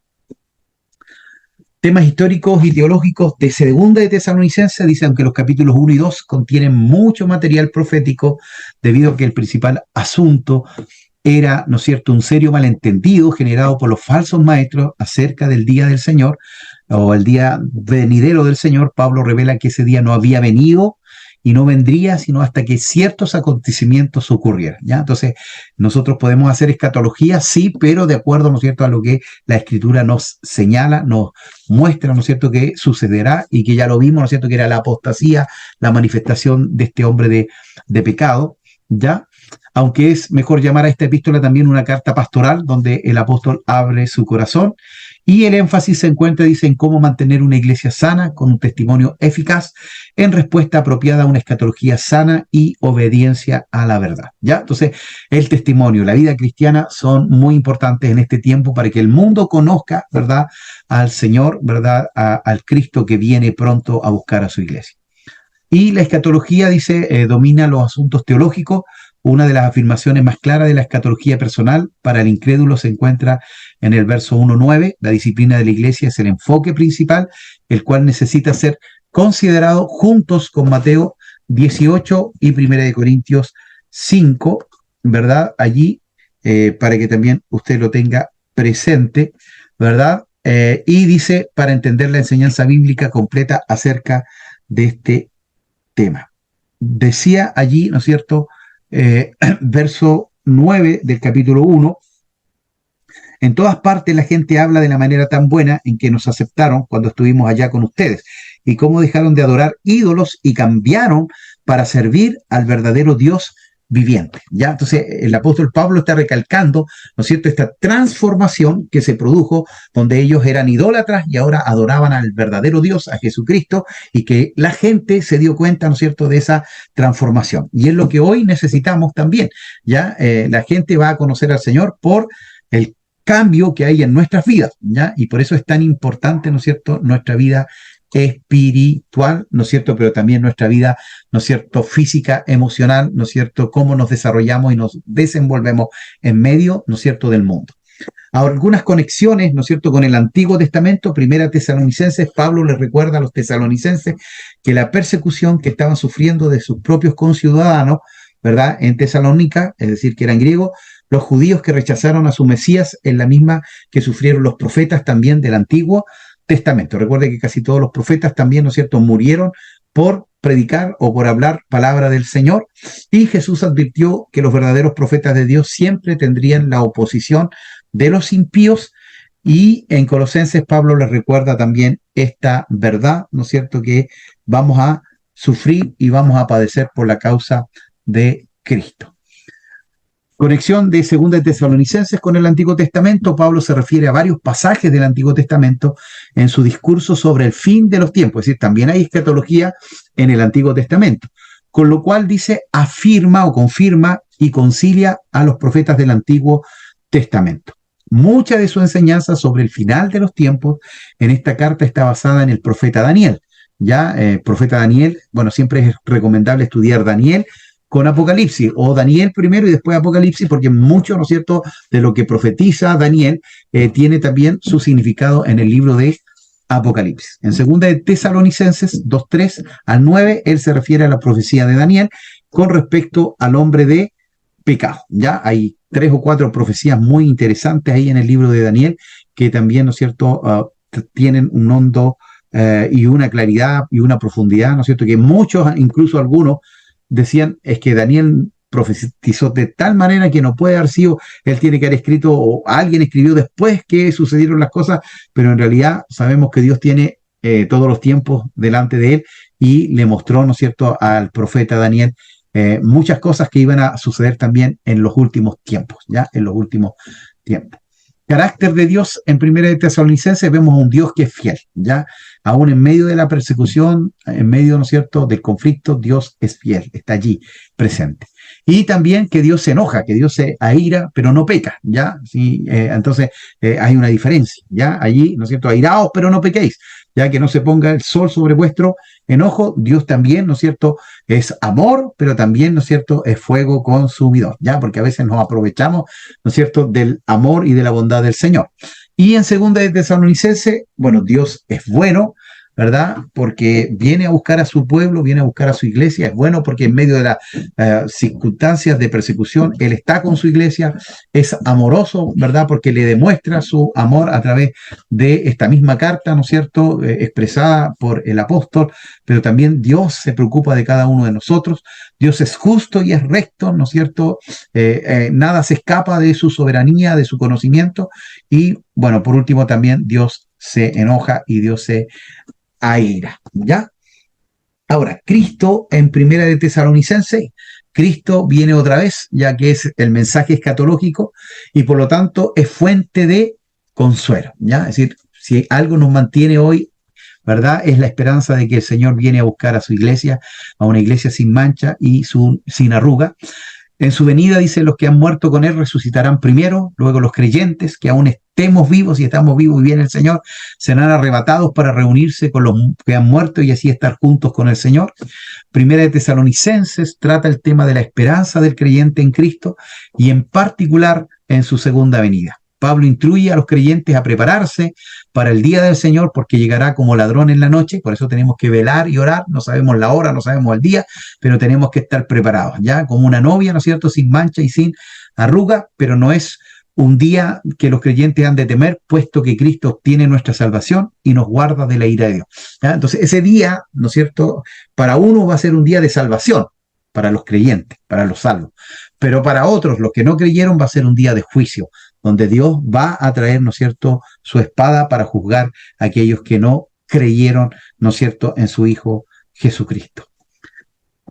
Temas históricos y teológicos de Segunda de Tesalonicenses, dicen que los capítulos 1 y 2 contienen mucho material profético debido a que el principal asunto era, ¿no es cierto?, un serio malentendido generado por los falsos maestros acerca del día del Señor o el día venidero del Señor. Pablo revela que ese día no había venido y no vendría sino hasta que ciertos acontecimientos ocurrieran, ¿ya? Entonces, nosotros podemos hacer escatología, sí, pero de acuerdo, ¿no es cierto?, a lo que la Escritura nos señala, nos muestra, ¿no es cierto?, que sucederá y que ya lo vimos, ¿no es cierto?, que era la apostasía, la manifestación de este hombre de pecado, ¿ya? Aunque es mejor llamar a esta epístola también una carta pastoral, donde el apóstol abre su corazón, y el énfasis se encuentra, dice, en cómo mantener una iglesia sana, con un testimonio eficaz, en respuesta apropiada a una escatología sana y obediencia a la verdad, ¿ya? Entonces, el testimonio, la vida cristiana son muy importantes en este tiempo para que el mundo conozca, ¿verdad?, al Señor, ¿verdad?, al Cristo que viene pronto a buscar a su iglesia. Y la escatología, dice, domina los asuntos teológicos. Una de las afirmaciones más claras de la escatología personal para el incrédulo se encuentra en el verso 1:9. La disciplina de la iglesia es el enfoque principal, el cual necesita ser considerado juntos con Mateo 18 y 1 Corintios 5, ¿verdad? Allí, para que también usted lo tenga presente, ¿verdad? Y dice, para entender la enseñanza bíblica completa acerca de este tema. Decía allí, ¿no es cierto?, verso 9 del capítulo 1, en todas partes la gente habla de la manera tan buena en que nos aceptaron cuando estuvimos allá con ustedes, y cómo dejaron de adorar ídolos y cambiaron para servir al verdadero Dios viviente, ¿ya? Entonces el apóstol Pablo está recalcando, ¿no es cierto?, esta transformación que se produjo, donde ellos eran idólatras y ahora adoraban al verdadero Dios, a Jesucristo, y que la gente se dio cuenta, ¿no es cierto?, de esa transformación. Y es lo que hoy necesitamos también, ¿ya? La gente va a conocer al Señor por el cambio que hay en nuestras vidas, ¿ya? Y por eso es tan importante, ¿no es cierto?, nuestra vida espiritual, ¿no es cierto?, pero también nuestra vida, ¿no es cierto?, física, emocional, ¿no es cierto?, cómo nos desarrollamos y nos desenvolvemos en medio, ¿no es cierto?, del mundo. Ahora, algunas conexiones, ¿no es cierto?, con el Antiguo Testamento. Primera Tesalonicenses, Pablo les recuerda a los tesalonicenses que la persecución que estaban sufriendo de sus propios conciudadanos, ¿verdad?, en Tesalónica, es decir, que eran griegos, los judíos que rechazaron a su Mesías es la misma que sufrieron los profetas también del Antiguo Testamento. Recuerde que casi todos los profetas también, ¿no es cierto?, murieron por predicar o por hablar palabra del Señor, y Jesús advirtió que los verdaderos profetas de Dios siempre tendrían la oposición de los impíos, y en Colosenses Pablo les recuerda también esta verdad, ¿no es cierto?, que vamos a sufrir y vamos a padecer por la causa de Cristo. Conexión de Segunda de Tesalonicenses con el Antiguo Testamento. Pablo se refiere a varios pasajes del Antiguo Testamento en su discurso sobre el fin de los tiempos. Es decir, también hay escatología en el Antiguo Testamento. Con lo cual dice, afirma o confirma y concilia a los profetas del Antiguo Testamento. Mucha de su enseñanza sobre el final de los tiempos en esta carta está basada en el profeta Daniel. Ya, profeta Daniel, bueno, siempre es recomendable estudiar Daniel con Apocalipsis, o Daniel primero y después Apocalipsis, porque mucho, ¿no es cierto?, de lo que profetiza Daniel tiene también su significado en el libro de Apocalipsis. En segunda de Tesalonicenses 2:3 al 9, él se refiere a la profecía de Daniel con respecto al hombre de pecado. Ya hay 3 o 4 profecías muy interesantes ahí en el libro de Daniel que también, ¿no es cierto?, tienen un hondo y una claridad y una profundidad, ¿no es cierto?, que muchos, incluso algunos, decían es que Daniel profetizó de tal manera que no puede haber sido, él tiene que haber escrito, o alguien escribió después que sucedieron las cosas, pero en realidad sabemos que Dios tiene todos los tiempos delante de él y le mostró, ¿no es cierto?, al profeta Daniel muchas cosas que iban a suceder también en los últimos tiempos, ¿ya? En los últimos tiempos. Carácter de Dios en Primera de Tesalonicenses, vemos a un Dios que es fiel, ¿ya? Aún en medio de la persecución, en medio, ¿no es cierto?, del conflicto, Dios es fiel, está allí presente. Y también que Dios se enoja, que Dios se aira, pero no peca, ¿ya? ¿Sí? Entonces hay una diferencia, ¿ya? Allí, ¿no es cierto?, airaos, pero no pequéis, ya que no se ponga el sol sobre vuestro enojo. Dios también, ¿no es cierto?, es amor, pero también, ¿no es cierto?, es fuego consumidor, ¿ya? Porque a veces nos aprovechamos, ¿no es cierto?, del amor y de la bondad del Señor. Y en segunda de Tesalonicenses, bueno, Dios es bueno, ¿verdad? Porque viene a buscar a su pueblo, viene a buscar a su iglesia. Es bueno porque en medio de las circunstancias de persecución, Él está con su iglesia. Es amoroso, ¿verdad? Porque le demuestra su amor a través de esta misma carta, ¿no es cierto?, expresada por el apóstol. Pero también Dios se preocupa de cada uno de nosotros. Dios es justo y es recto, ¿no es cierto? Nada se escapa de su soberanía, de su conocimiento. Y bueno, por último también Dios se enoja y Dios se aira, ¿ya? Ahora, Cristo en Primera de Tesalonicenses, Cristo viene otra vez, ya que es el mensaje escatológico y por lo tanto es fuente de consuelo, ¿ya? Es decir, si algo nos mantiene hoy, ¿verdad?, es la esperanza de que el Señor viene a buscar a su iglesia, a una iglesia sin mancha y sin arruga. En su venida, dice, los que han muerto con Él resucitarán primero, luego los creyentes que aún estemos vivos y estamos vivos y viene el Señor, serán arrebatados para reunirse con los que han muerto y así estar juntos con el Señor. Primera de Tesalonicenses trata el tema de la esperanza del creyente en Cristo y en particular en su segunda venida. Pablo instruye a los creyentes a prepararse para el día del Señor porque llegará como ladrón en la noche. Por eso tenemos que velar y orar. No sabemos la hora, no sabemos el día, pero tenemos que estar preparados, ya como una novia, ¿no es cierto?, sin mancha y sin arruga, pero no es un día que los creyentes han de temer, puesto que Cristo obtiene nuestra salvación y nos guarda de la ira de Dios, ¿ya? Entonces ese día, ¿no es cierto?, para uno va a ser un día de salvación, para los creyentes, para los salvos, pero para otros, los que no creyeron, va a ser un día de juicio, donde Dios va a traer, ¿no es cierto?, su espada para juzgar a aquellos que no creyeron, ¿no es cierto?, en su Hijo Jesucristo.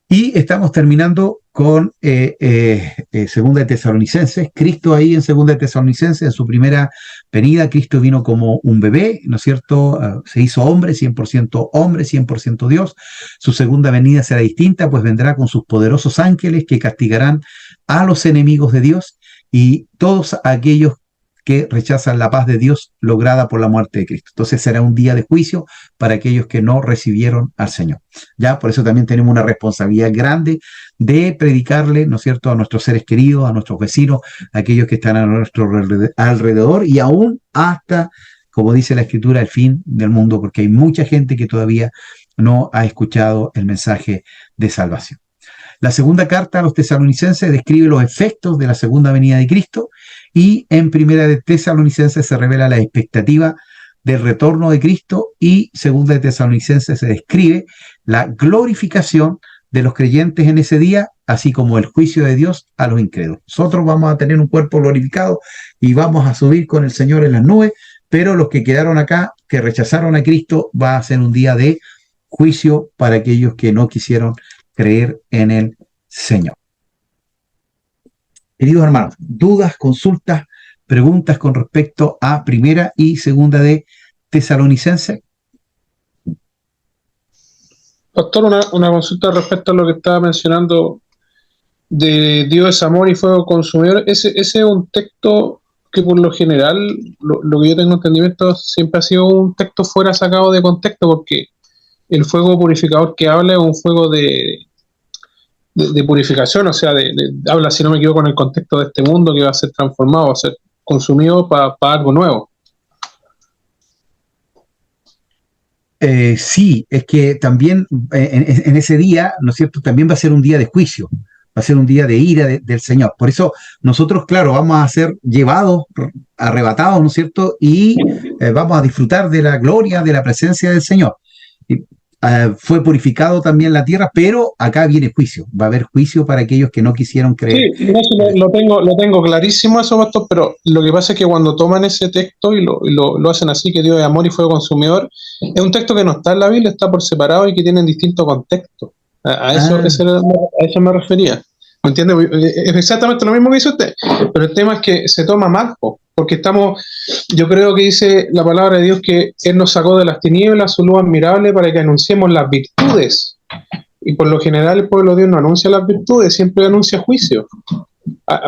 Y estamos terminando con Segunda de Tesalonicenses. Cristo ahí en Segunda de Tesalonicenses, en su primera venida, Cristo vino como un bebé, ¿no es cierto? Se hizo hombre, 100% Dios. Su segunda venida será distinta, pues vendrá con sus poderosos ángeles que castigarán a los enemigos de Dios y todos aquellos que rechazan la paz de Dios lograda por la muerte de Cristo. Entonces será un día de juicio para aquellos que no recibieron al Señor. Ya, por eso también tenemos una responsabilidad grande de predicarle, ¿no es cierto?, a nuestros seres queridos, a nuestros vecinos, a aquellos que están a nuestro alrededor y aún hasta, como dice la Escritura, el fin del mundo, porque hay mucha gente que todavía no ha escuchado el mensaje de salvación. La segunda carta a los tesalonicenses describe los efectos de la segunda venida de Cristo y en Primera de Tesalonicenses se revela la expectativa del retorno de Cristo y Segunda de Tesalonicenses se describe la glorificación de los creyentes en ese día, así como el juicio de Dios a los incrédulos. Nosotros vamos a tener un cuerpo glorificado y vamos a subir con el Señor en las nubes, pero los que quedaron acá, que rechazaron a Cristo, va a ser un día de juicio para aquellos que no quisieron creer en el Señor. Queridos hermanos, dudas, consultas, preguntas con respecto a primera y segunda de Tesalonicenses. Pastor, una consulta respecto a lo que estaba mencionando de Dios es amor y fuego consumidor. Ese es un texto que por lo general, lo que yo tengo entendimiento, siempre ha sido un texto fuera sacado de contexto, porque el fuego purificador que habla es un fuego de purificación, o sea, habla, si no me equivoco, en el contexto de este mundo que va a ser transformado, va a ser consumido para algo nuevo. Sí, es que también en ese día, ¿no es cierto?, también va a ser un día de juicio, va a ser un día de ira del Señor. Por eso nosotros, claro, vamos a ser llevados, arrebatados, ¿no es cierto?, y vamos a disfrutar de la gloria, de la presencia del Señor. Fue purificado también la tierra, pero acá viene juicio, va a haber juicio para aquellos que no quisieron creer. Sí, lo tengo clarísimo eso, pastor, pero lo que pasa es que cuando toman ese texto y lo hacen así, que Dios es amor y fuego consumidor, es un texto que no está en la Biblia, está por separado y que tiene distintos contextos. A eso me refería. ¿Me entiende? Es exactamente lo mismo que dice usted, pero el tema es que se toma mal, porque yo creo que dice la palabra de Dios que Él nos sacó de las tinieblas, su luz admirable, para que anunciemos las virtudes. Y por lo general el pueblo de Dios no anuncia las virtudes, siempre anuncia juicio.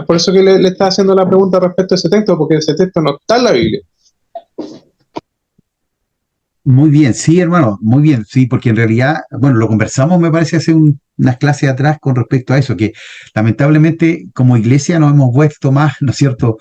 Por eso que le estaba haciendo la pregunta respecto a ese texto, porque ese texto no está en la Biblia. Muy bien, sí, hermano, muy bien, sí, porque en realidad, bueno, lo conversamos, me parece, hace unas clases atrás con respecto a eso, que lamentablemente como iglesia nos hemos vuelto más, ¿no es cierto?,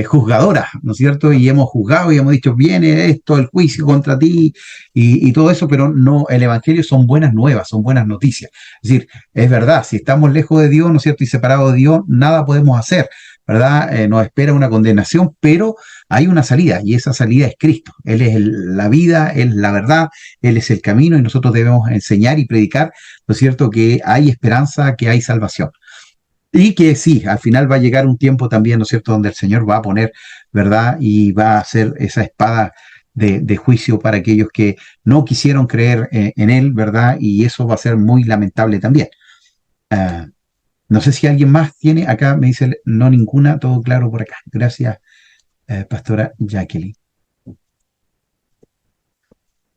juzgadoras, ¿no es cierto?, y hemos juzgado y hemos dicho, viene esto, el juicio contra ti y todo eso, pero no, el evangelio son buenas nuevas, son buenas noticias. Es decir, es verdad, si estamos lejos de Dios, ¿no es cierto?, y separados de Dios, nada podemos hacer, ¿verdad? Nos espera una condenación, pero hay una salida, y esa salida es Cristo. Él es la vida, Él es la verdad, Él es el camino, y nosotros debemos enseñar y predicar, ¿no es cierto?, que hay esperanza, que hay salvación. Y que sí, al final va a llegar un tiempo también, ¿no es cierto?, donde el Señor va a poner, ¿verdad?, y va a hacer esa espada de juicio para aquellos que no quisieron creer en Él, ¿verdad?, y eso va a ser muy lamentable también. No sé si alguien más tiene, acá me dice, no ninguna, todo claro por acá. Gracias, pastora Jacqueline.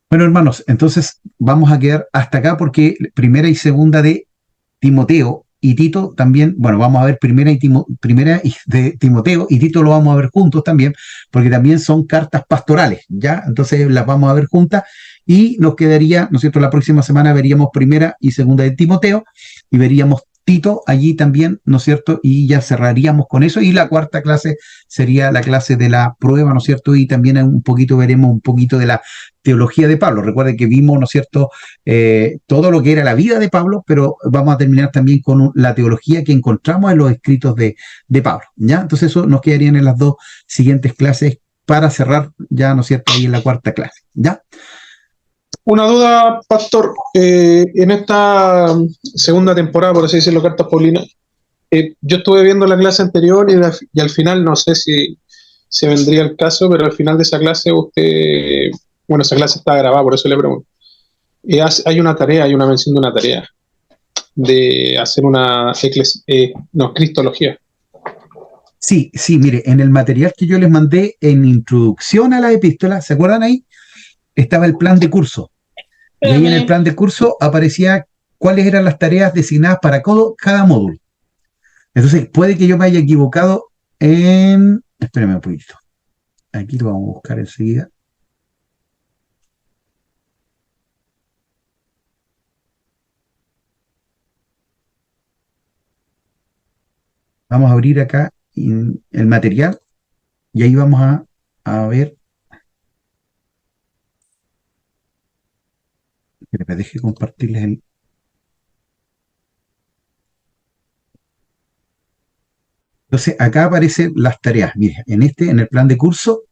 Bueno, hermanos, entonces vamos a quedar hasta acá porque primera y segunda de Timoteo y Tito también, bueno, vamos a ver primera de Timoteo y Tito lo vamos a ver juntos también, porque también son cartas pastorales, ¿ya? Entonces las vamos a ver juntas y nos quedaría, ¿no es cierto?, la próxima semana veríamos primera y segunda de Timoteo y veríamos Tito allí también, ¿no es cierto?, y ya cerraríamos con eso, y la cuarta clase sería la clase de la prueba, ¿no es cierto?, y también veremos un poquito de la teología de Pablo. Recuerden que vimos, ¿no es cierto?, todo lo que era la vida de Pablo, pero vamos a terminar también con la teología que encontramos en los escritos de Pablo, ¿ya? Entonces eso nos quedarían en las dos siguientes clases para cerrar ya, ¿no es cierto?, ahí en la cuarta clase, ¿ya? Una duda, pastor, en esta segunda temporada, por así decirlo, Cartas Paulinas, yo estuve viendo la clase anterior y al final, no sé si se vendría el caso, pero al final de esa clase bueno, esa clase está grabada, por eso le pregunto. Hay una tarea, hay una mención de una tarea, de hacer una cristología. Sí, mire, en el material que yo les mandé en introducción a la epístola, ¿se acuerdan ahí? Estaba el plan de curso. Y ahí en el plan de curso aparecía cuáles eran las tareas designadas para cada módulo. Entonces, puede que yo me haya equivocado en... Espérame un poquito. Aquí lo vamos a buscar enseguida. Vamos a abrir acá el material y ahí vamos a ver. Que me deje compartirles el... Entonces, acá aparecen las tareas. Mire, en el plan de curso.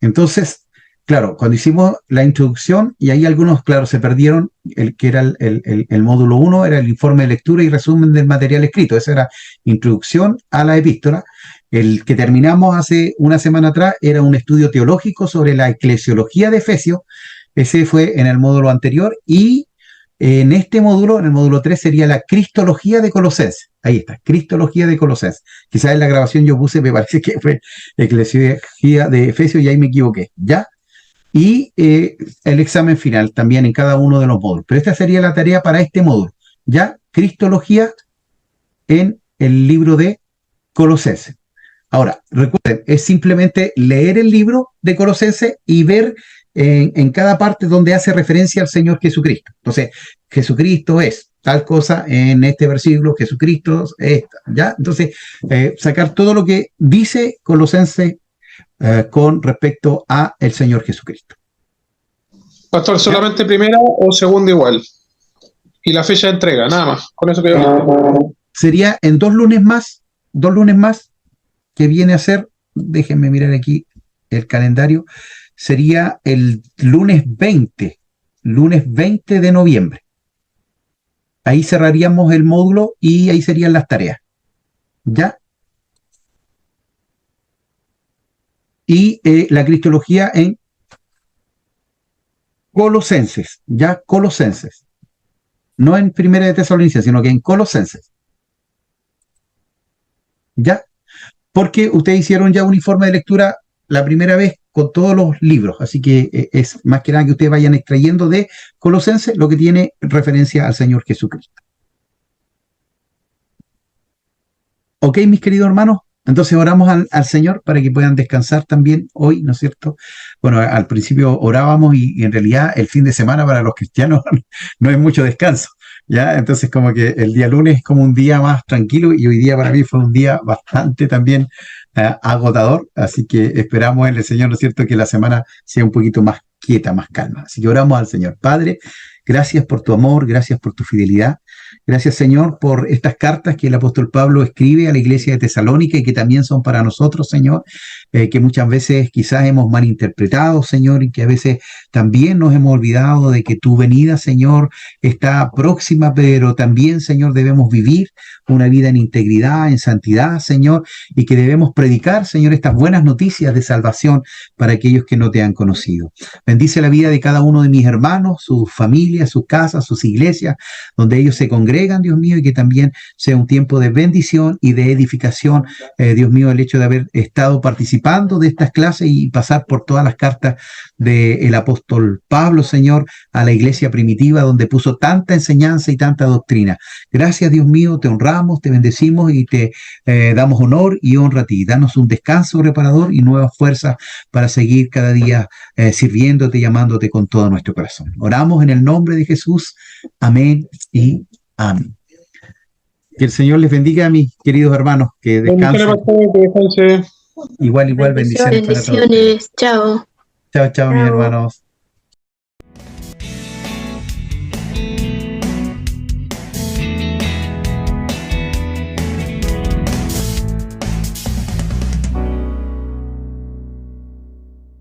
Entonces, claro, cuando hicimos la introducción, y ahí algunos, claro, se perdieron, que era el módulo 1, era el informe de lectura y resumen del material escrito. Esa era introducción a la epístola. El que terminamos hace una semana atrás era un estudio teológico sobre la eclesiología de Efesios. Ese fue en el módulo anterior, y en este módulo, en el módulo 3, sería la cristología de Colosenses. Ahí está, Cristología de Colosenses. Quizás en la grabación yo puse, me parece que fue Eclesiología de Efesios y ahí me equivoqué, ¿ya? Y el examen final también en cada uno de los módulos. Pero esta sería la tarea para este módulo, ¿ya? Cristología en el libro de Colosenses. Ahora, recuerden, es simplemente leer el libro de Colosenses y ver en cada parte donde hace referencia al Señor Jesucristo. Entonces, Jesucristo es tal cosa en este versículo, Jesucristo es esta, ¿ya? Entonces, sacar todo lo que dice Colosenses con respecto a el Señor Jesucristo. Pastor, ¿solamente primera o segunda igual? Y la fecha de entrega, nada más. Con eso que yo... Sería en 2 lunes más, que viene a ser, déjenme mirar aquí el calendario, sería el lunes 20 de noviembre. Ahí cerraríamos el módulo y ahí serían las tareas, ¿ya? Y la cristología en Colosenses, ¿ya? Colosenses. No en Primera de Tesalonicenses, sino que en Colosenses. ¿Ya? Porque ustedes hicieron ya un informe de lectura la primera vez con todos los libros, así que es más que nada que ustedes vayan extrayendo de Colosenses lo que tiene referencia al Señor Jesucristo. Ok, mis queridos hermanos, entonces oramos al Señor para que puedan descansar también hoy, ¿no es cierto? Bueno, al principio orábamos y en realidad el fin de semana para los cristianos no es mucho descanso, ¿ya? Entonces como que el día lunes es como un día más tranquilo y hoy día para mí fue un día bastante también agotador, así que esperamos en el Señor, ¿no es cierto?, que la semana sea un poquito más quieta, más calma. Así que oramos al Señor. Padre, gracias por tu amor, gracias por tu fidelidad. Gracias, Señor, por estas cartas que el apóstol Pablo escribe a la iglesia de Tesalónica y que también son para nosotros, Señor, que muchas veces quizás hemos malinterpretado, Señor, y que a veces también nos hemos olvidado de que tu venida, Señor, está próxima, pero también, Señor, debemos vivir una vida en integridad, en santidad, Señor, y que debemos predicar, Señor, estas buenas noticias de salvación para aquellos que no te han conocido. Bendice la vida de cada uno de mis hermanos, sus familias, sus casas, sus iglesias, donde ellos se congregan, Dios mío, y que también sea un tiempo de bendición y de edificación, Dios mío, el hecho de haber estado participando de estas clases y pasar por todas las cartas del apóstol Pablo, Señor, a la iglesia primitiva, donde puso tanta enseñanza y tanta doctrina. Gracias, Dios mío, te honramos, te bendecimos y te damos honor y honra a ti. Danos un descanso reparador y nuevas fuerzas para seguir cada día sirviéndote y llamándote con todo nuestro corazón. Oramos en el nombre de Jesús. Amén y amén. Que el Señor les bendiga a mis queridos hermanos, que descansen. Igual, bendiciones para todos. Chao. Chao, mis hermanos.